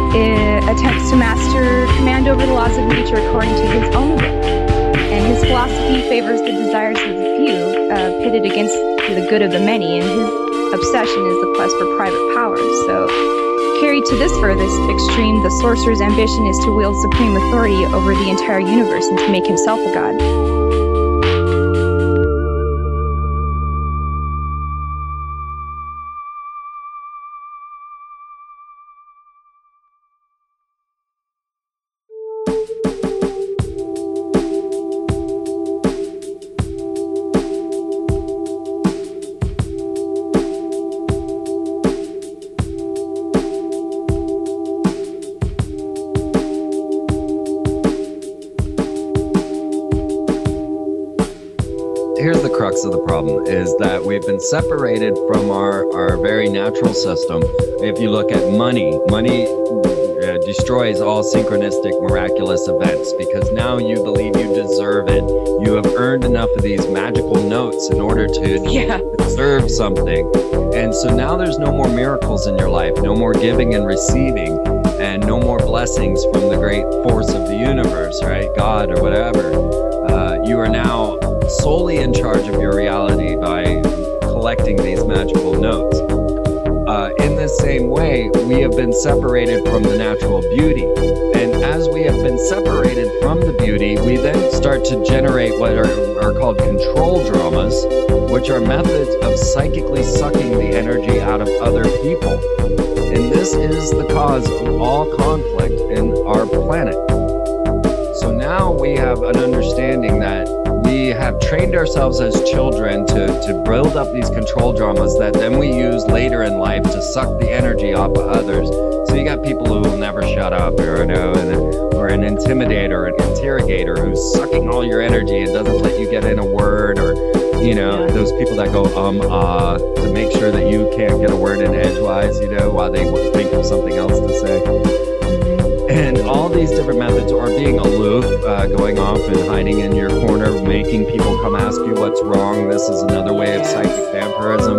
attempts to master command over the laws of nature according to his own will. And his philosophy favors the desires of the few, pitted against the good of the many, and his obsession is the quest for private power. So, carried to this furthest extreme, the sorcerer's ambition is to wield supreme authority over the entire universe and to make himself a god. Here's the crux of the problem, is that we've been separated from our very natural system. If you look at money destroys all synchronistic, miraculous events, because now you believe you deserve it. You have earned enough of these magical notes in order to deserve something. And so now there's no more miracles in your life, no more giving and receiving, and no more blessings from the great force of the universe, right? God or whatever. You are now solely in charge of your reality by collecting these magical notes. In the same way, we have been separated from the natural beauty. And as we have been separated from the beauty, we then start to generate what are called control dramas, which are methods of psychically sucking the energy out of other people. And this is the cause of all conflict in our planet. So now we have an understanding that we we have trained ourselves as children to build up these control dramas that then we use later in life to suck the energy off of others. So you got people who will never shut up, or an intimidator, an interrogator who's sucking all your energy and doesn't let you get in a word, or those people that go to make sure that you can't get a word in edgewise, while they think of something else to say. And all these different methods, or being aloof, going off and hiding in your corner, making people come ask you what's wrong. This is another way of psychic vampirism.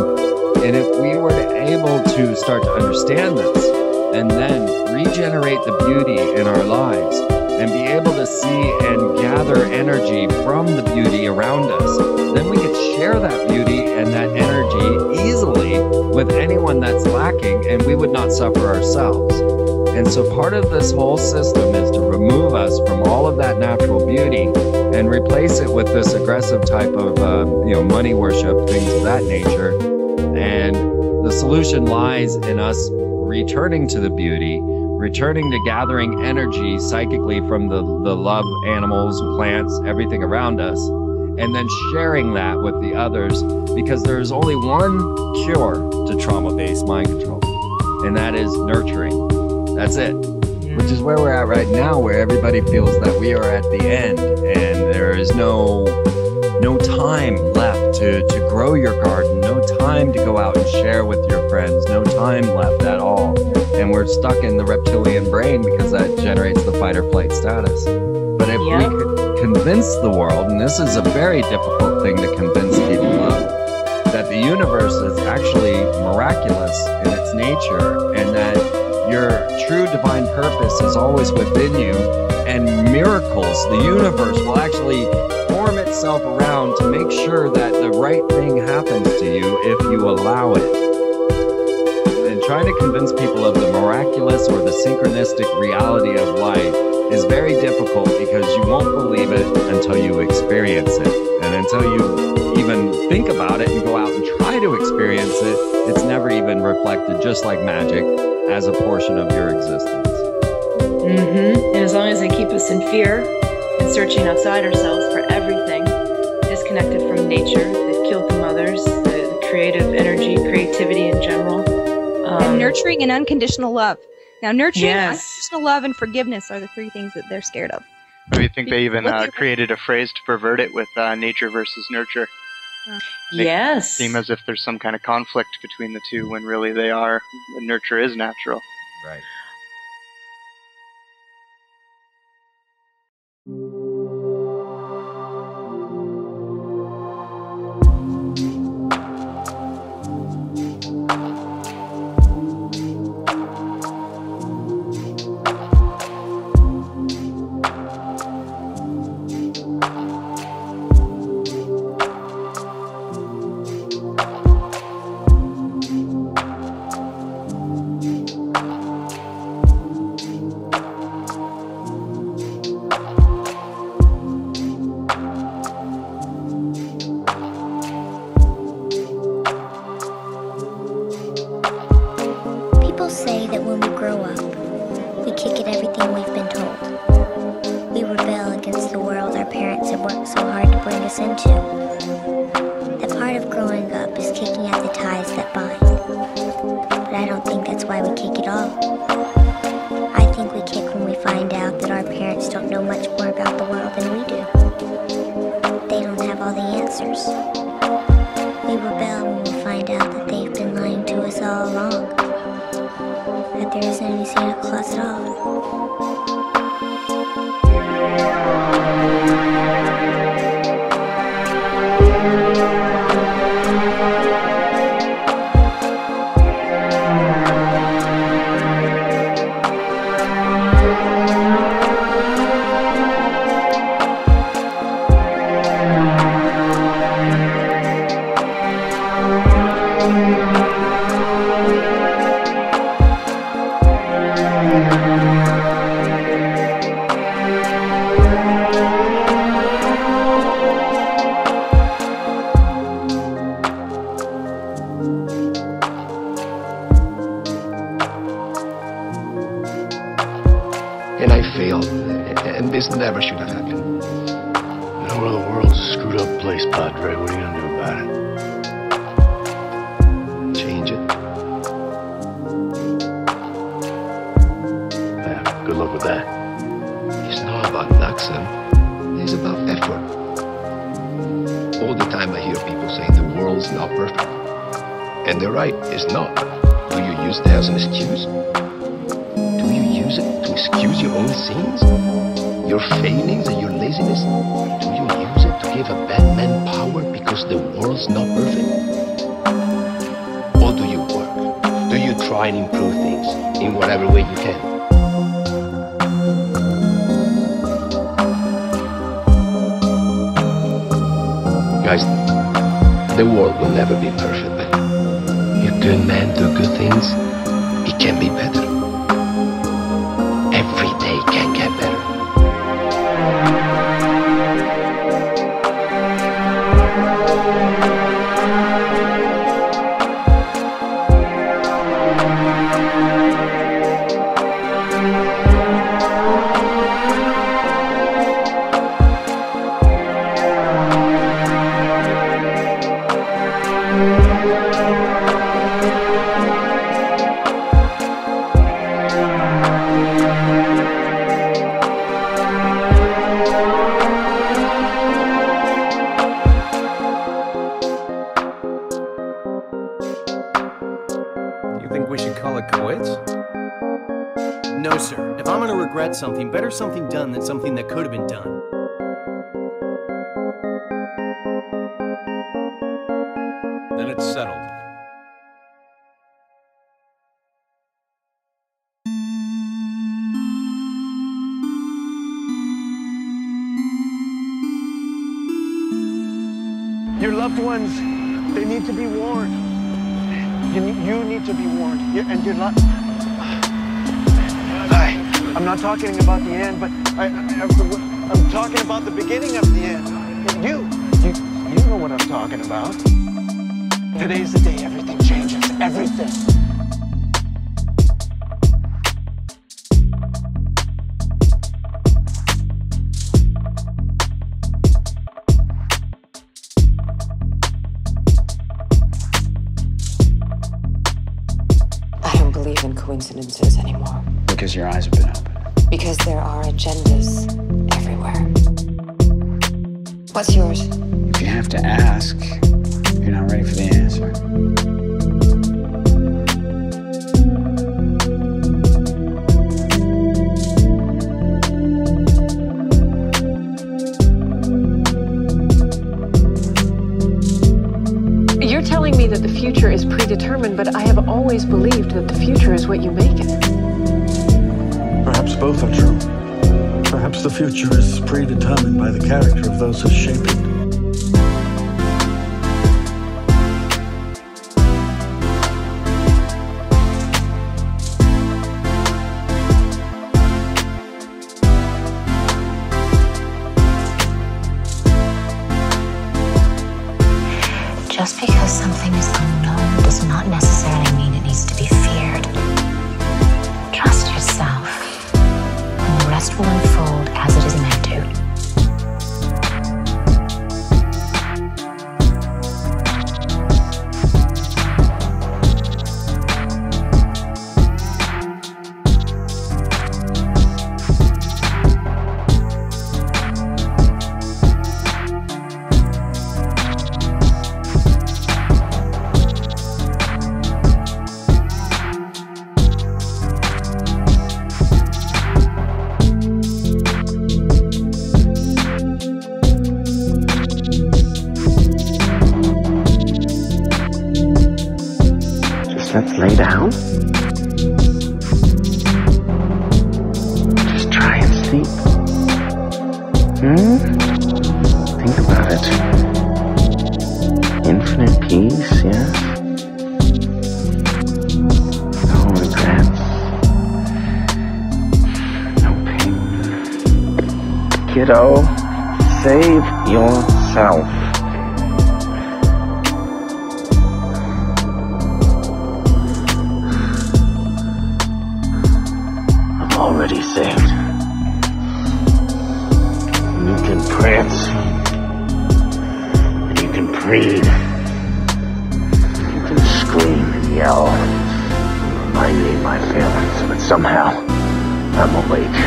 And if we were able to start to understand this, and then regenerate the beauty in our lives, and be able to see and gather energy from the beauty around us, then we could share that beauty and that energy easily with anyone that's lacking, and we would not suffer ourselves. And so part of this whole system is to remove us from all of that natural beauty and replace it with this aggressive type of, money worship, things of that nature. And the solution lies in us returning to the beauty, returning to gathering energy psychically from the love, animals, plants, everything around us, and then sharing that with the others, because there's only one cure to trauma-based mind control, and that is nurturing. That's it. Which is where we're at right now, where everybody feels that we are at the end, and there is no time left to grow your garden, no time to go out and share with your friends, no time left at all. And we're stuck in the reptilian brain because that generates the fight or flight status. But if we could convince the world, and this is a very difficult thing to convince people of, that the universe is actually miraculous in its nature, and that your true divine purpose is always within you, and miracles, the universe will actually form itself around to make sure that the right thing happens to you if you allow it. And trying to convince people of the miraculous or the synchronistic reality of life is very difficult, because you won't believe it until you experience it. And until you even think about it and go out and try to experience it, it's never even reflected, just like magic, as a portion of your existence. And as long as they keep us in fear and searching outside ourselves for everything, disconnected from nature, they've killed the mothers, the creative energy, creativity in general. And nurturing and unconditional love. Now, nurturing, unconditional love, and forgiveness are the three things that they're scared of. Do you think they even created a phrase to pervert it with nature versus nurture? It seem as if there's some kind of conflict between the two, when really they are. Nurture is natural. Right. And I failed, and this never should have happened. Well, the world's a screwed up place, Padre. What are you gonna do about it? Change it. Yeah, good luck with that. It's not about Naxxam. It's about effort. All the time I hear people saying the world's not perfect. And they're right, it's not. Do you use that as an excuse? Do you use it to excuse your own sins? Your failings and your laziness? Do you use it to give a bad man power because the world's not perfect? Or do you work? Do you try and improve things in whatever way you can? Guys, the world will never be perfect, but if good men do good things, it can be better. Every day can get better. Something better, something done than something that could have been done. Then it's settled. Your loved ones, they need to be warned. You need to be warned. And you're not... I'm not talking about the end, but I'm talking about the beginning of the end. You know what I'm talking about. Today's the day everything changes. Everything. I don't believe in coincidences anymore. Because your eyes have been opened. Because there are agendas everywhere. What's yours? If you have to ask, you're not ready for the answer. You're telling me that the future is predetermined, but I have always believed that the future is what you make it. Perhaps both are true. Perhaps the future is predetermined by the character of those who shape it. Just because something is unknown does not necessarily mean it needs to be feared. Trust yourself, and the rest will unfold as it is meant to. Let's lay down. Just try and sleep. Think about it. Infinite peace, yes? No regrets. No pain. Kiddo, save yourself. Already saved. You can prance greed. You can scream and yell, remind me of my feelings, but somehow I'm awake.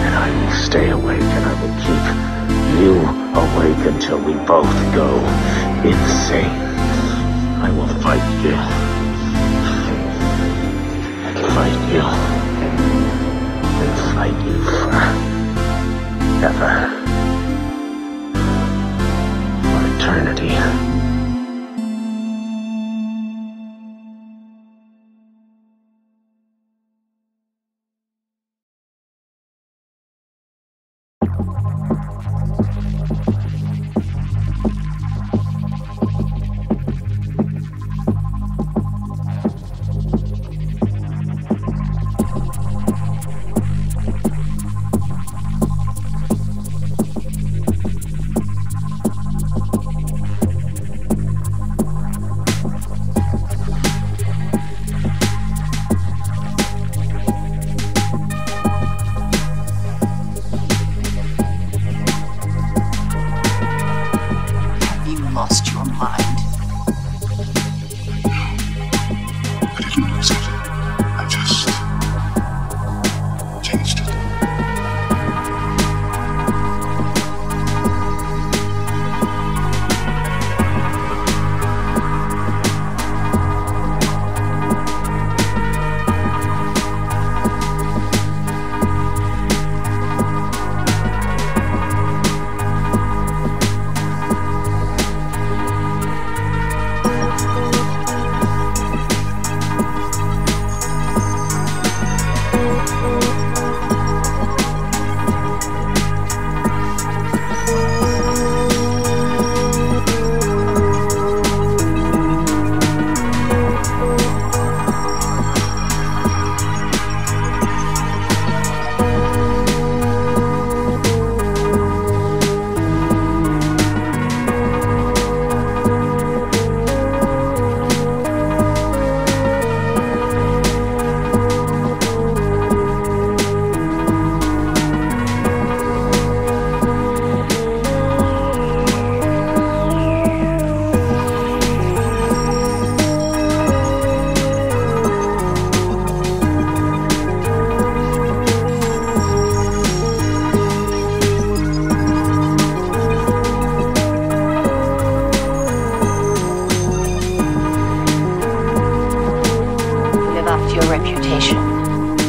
And I will stay awake, and I will keep you awake until we both go insane. I will fight you. And fight you. And fight you forever. For eternity.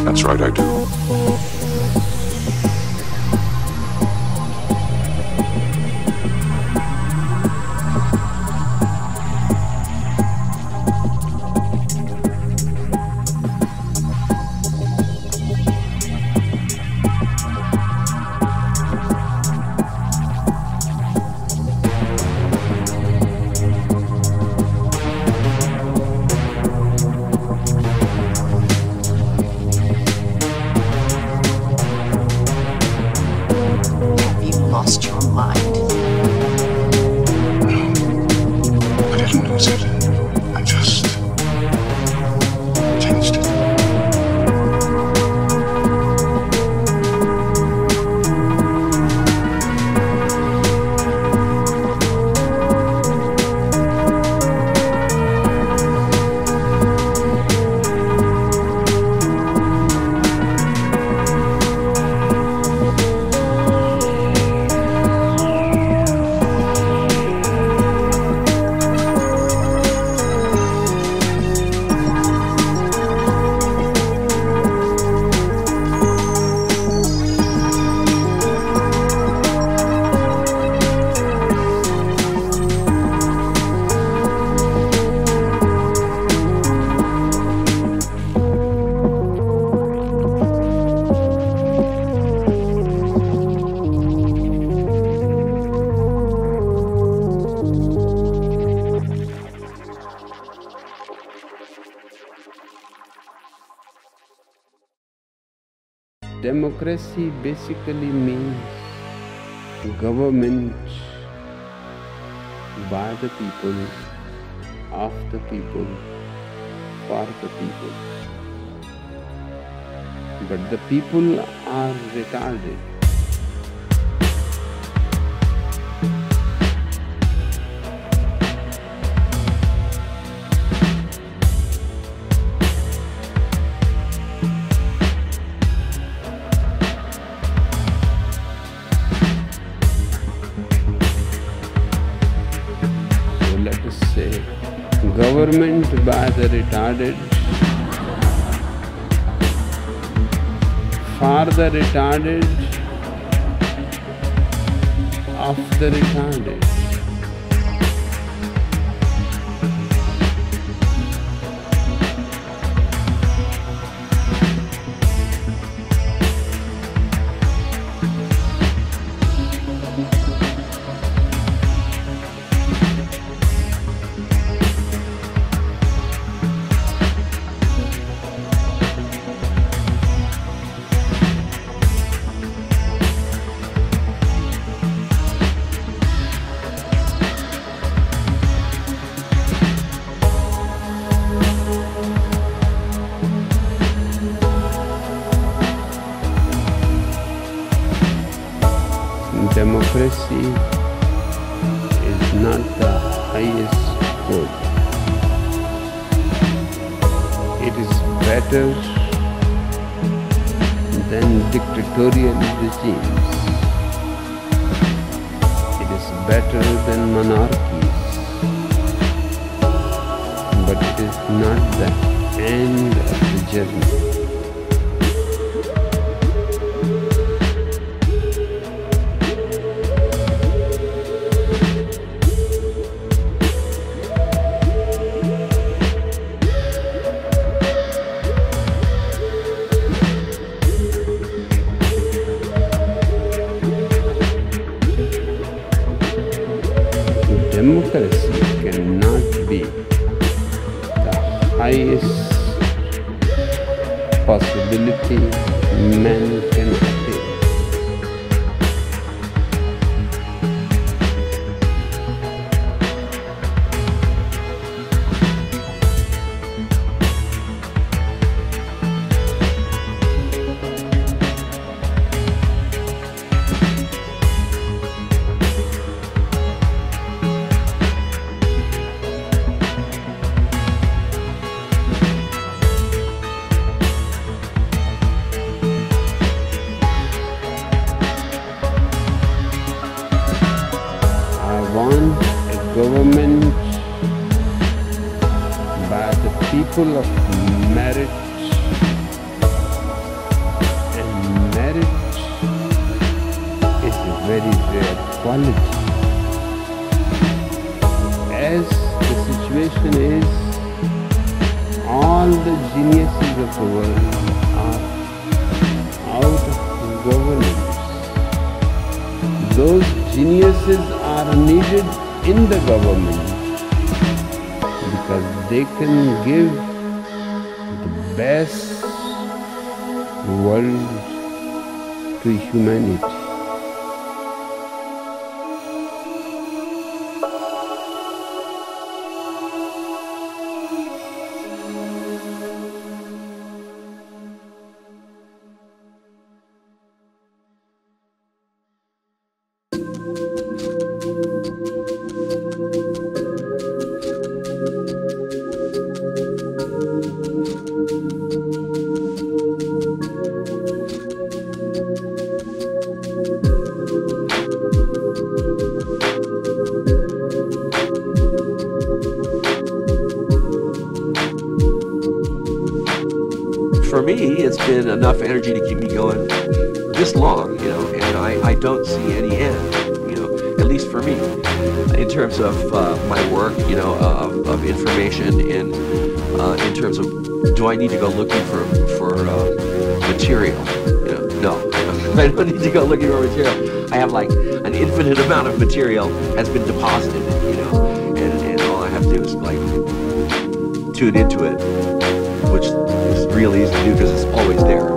That's right, I do. Democracy basically means government by the people, of the people, for the people. But the people are retarded. government by the retarded, for the retarded, of the retarded. Democracy is not the highest good. It is better than dictatorial regimes. It is better than monarchies. But it is not the end of the journey. Democracy cannot be the highest possibility man can attain. Government by the people of merit, and merit is a very rare quality. As the situation is, all the geniuses of the world are out of governance. Those geniuses are needed in the government because they can give the best world to humanity. For me, it's been enough energy to keep me going this long, and I don't see any end, at least for me, in terms of my work, of information, and in terms of, do I need to go looking for material? No, I don't need to go looking for material. I have like an infinite amount of material has been deposited, and all I have to do is like tune into it, which is really easy to do because it's always there.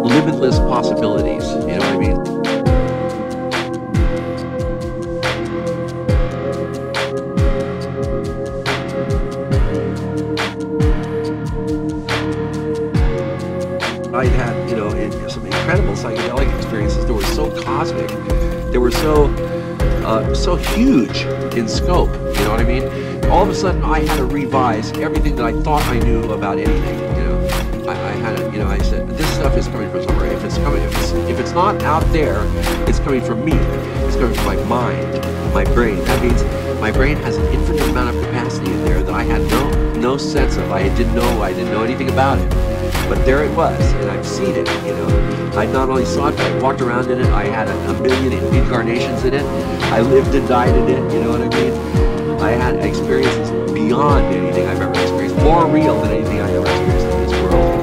Limitless possibilities, you know what I mean? cosmic, that were so huge in scope. You know what I mean? All of a sudden, I had to revise everything that I thought I knew about anything. You know, I had to, you know, I said this stuff is coming from somewhere. If it's not out there, it's coming from me. It's coming from my mind, my brain. That means my brain has an infinite amount of capacity in there that I had no sense of. I didn't know anything about it. But there it was, and I've seen it, you know. I not only saw it, but I walked around in it. I had a million incarnations in it. I lived and died in it, you know what I mean? I had experiences beyond anything I've ever experienced, more real than anything I've ever experienced in this world.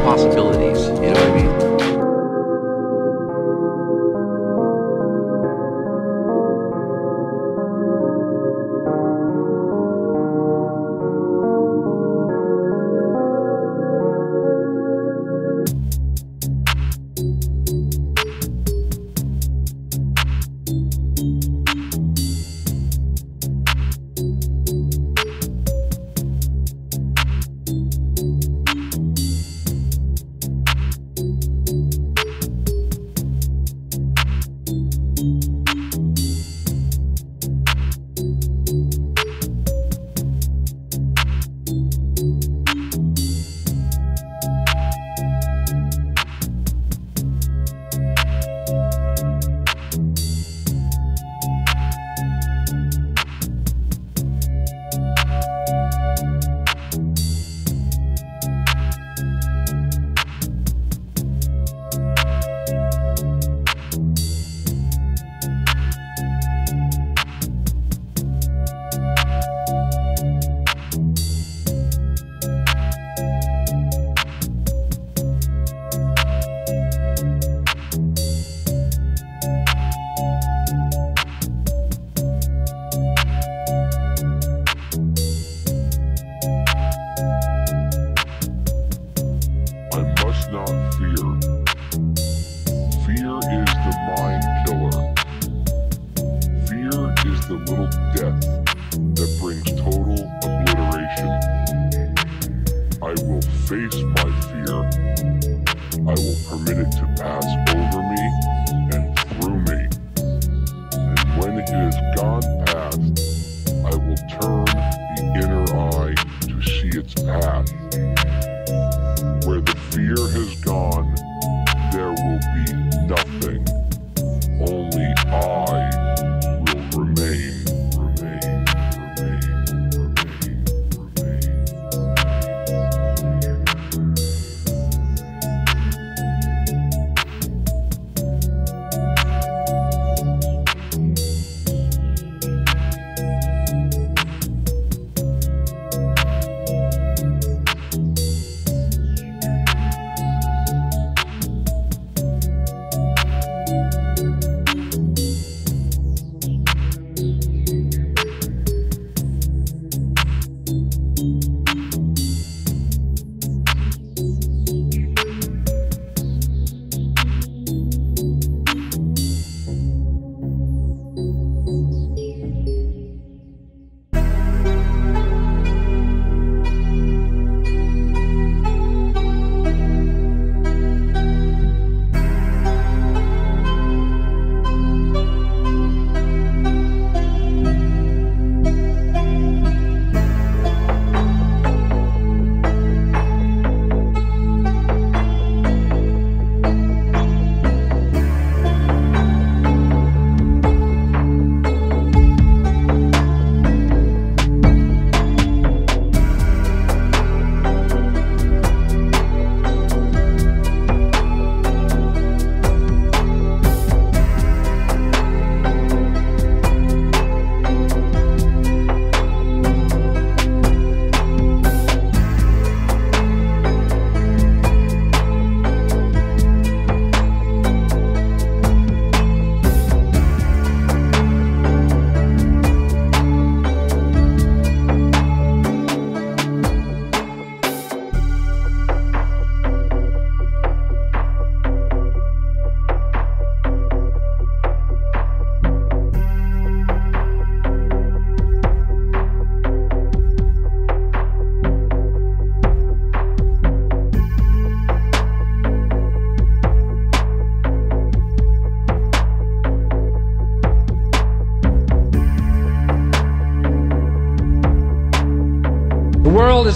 Possibilities, you know what I mean?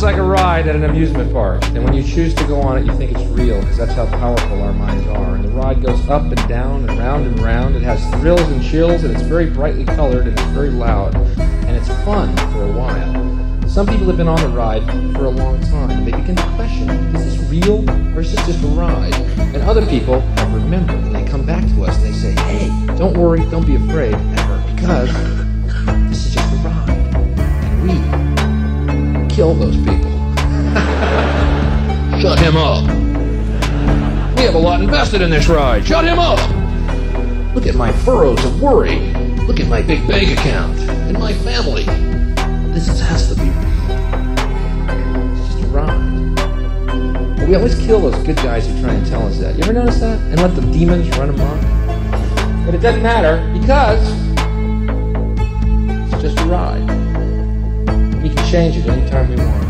is like a ride at an amusement park, and when you choose to go on it, you think it's real, because that's how powerful our minds are. And the ride goes up and down and round and round. It has thrills and chills, and it's very brightly colored, and it's very loud, and it's fun for a while. Some people have been on the ride for a long time, and they begin to question, is this real, or is this just a ride? And other people have remembered, and they come back to us, and they say, hey, don't worry, don't be afraid, ever, because this is just a ride, and we kill those people. Shut him up. We have a lot invested in this ride. Shut him up. Look at my furrows of worry. Look at my big bank account and my family. This has to be real. It's just a ride. But we always kill those good guys who try and tell us that. You ever notice that? And let the demons run amok? But it doesn't matter because it's just a ride. We can change it anytime we want.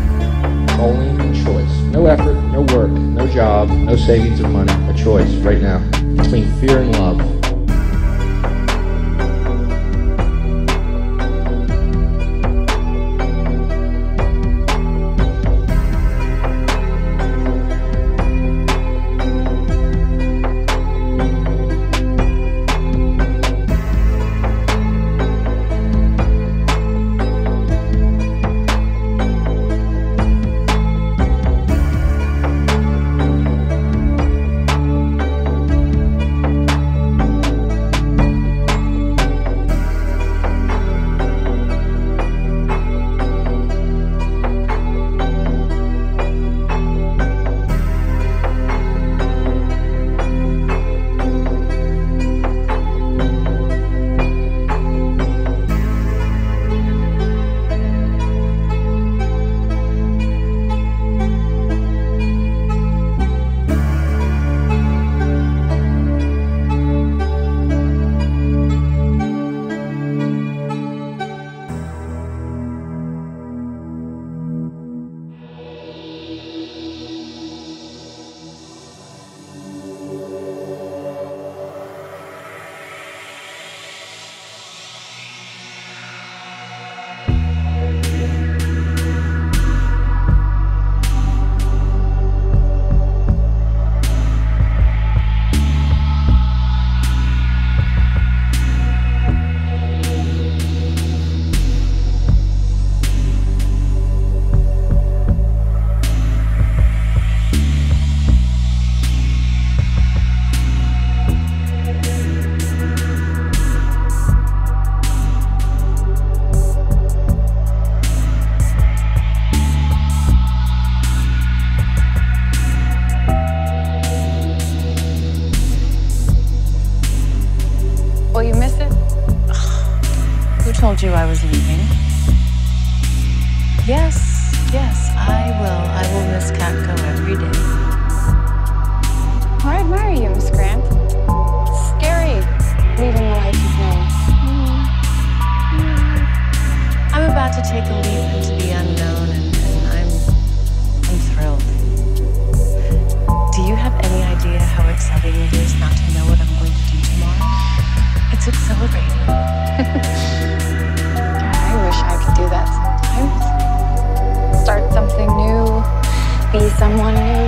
It's only a choice. No effort, no work, no job, no savings of money. A choice right now between fear and love. told you I was leaving. Yes, I will. I will miss Catco every day. I admire you, Miss Grant. It's scary, leaving the life you've known. I'm about to take a leap into the unknown, and I'm thrilled. Do you have any idea how exciting it is not to know what I'm going to do tomorrow? It's exhilarating. I wish I could do that sometimes. Start something new, be someone new.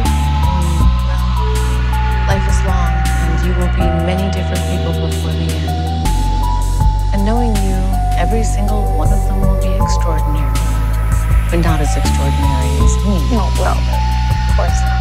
Life is long, and you will be many different people before the end. And knowing you, every single one of them will be extraordinary, but not as extraordinary as me. No, well, of course not.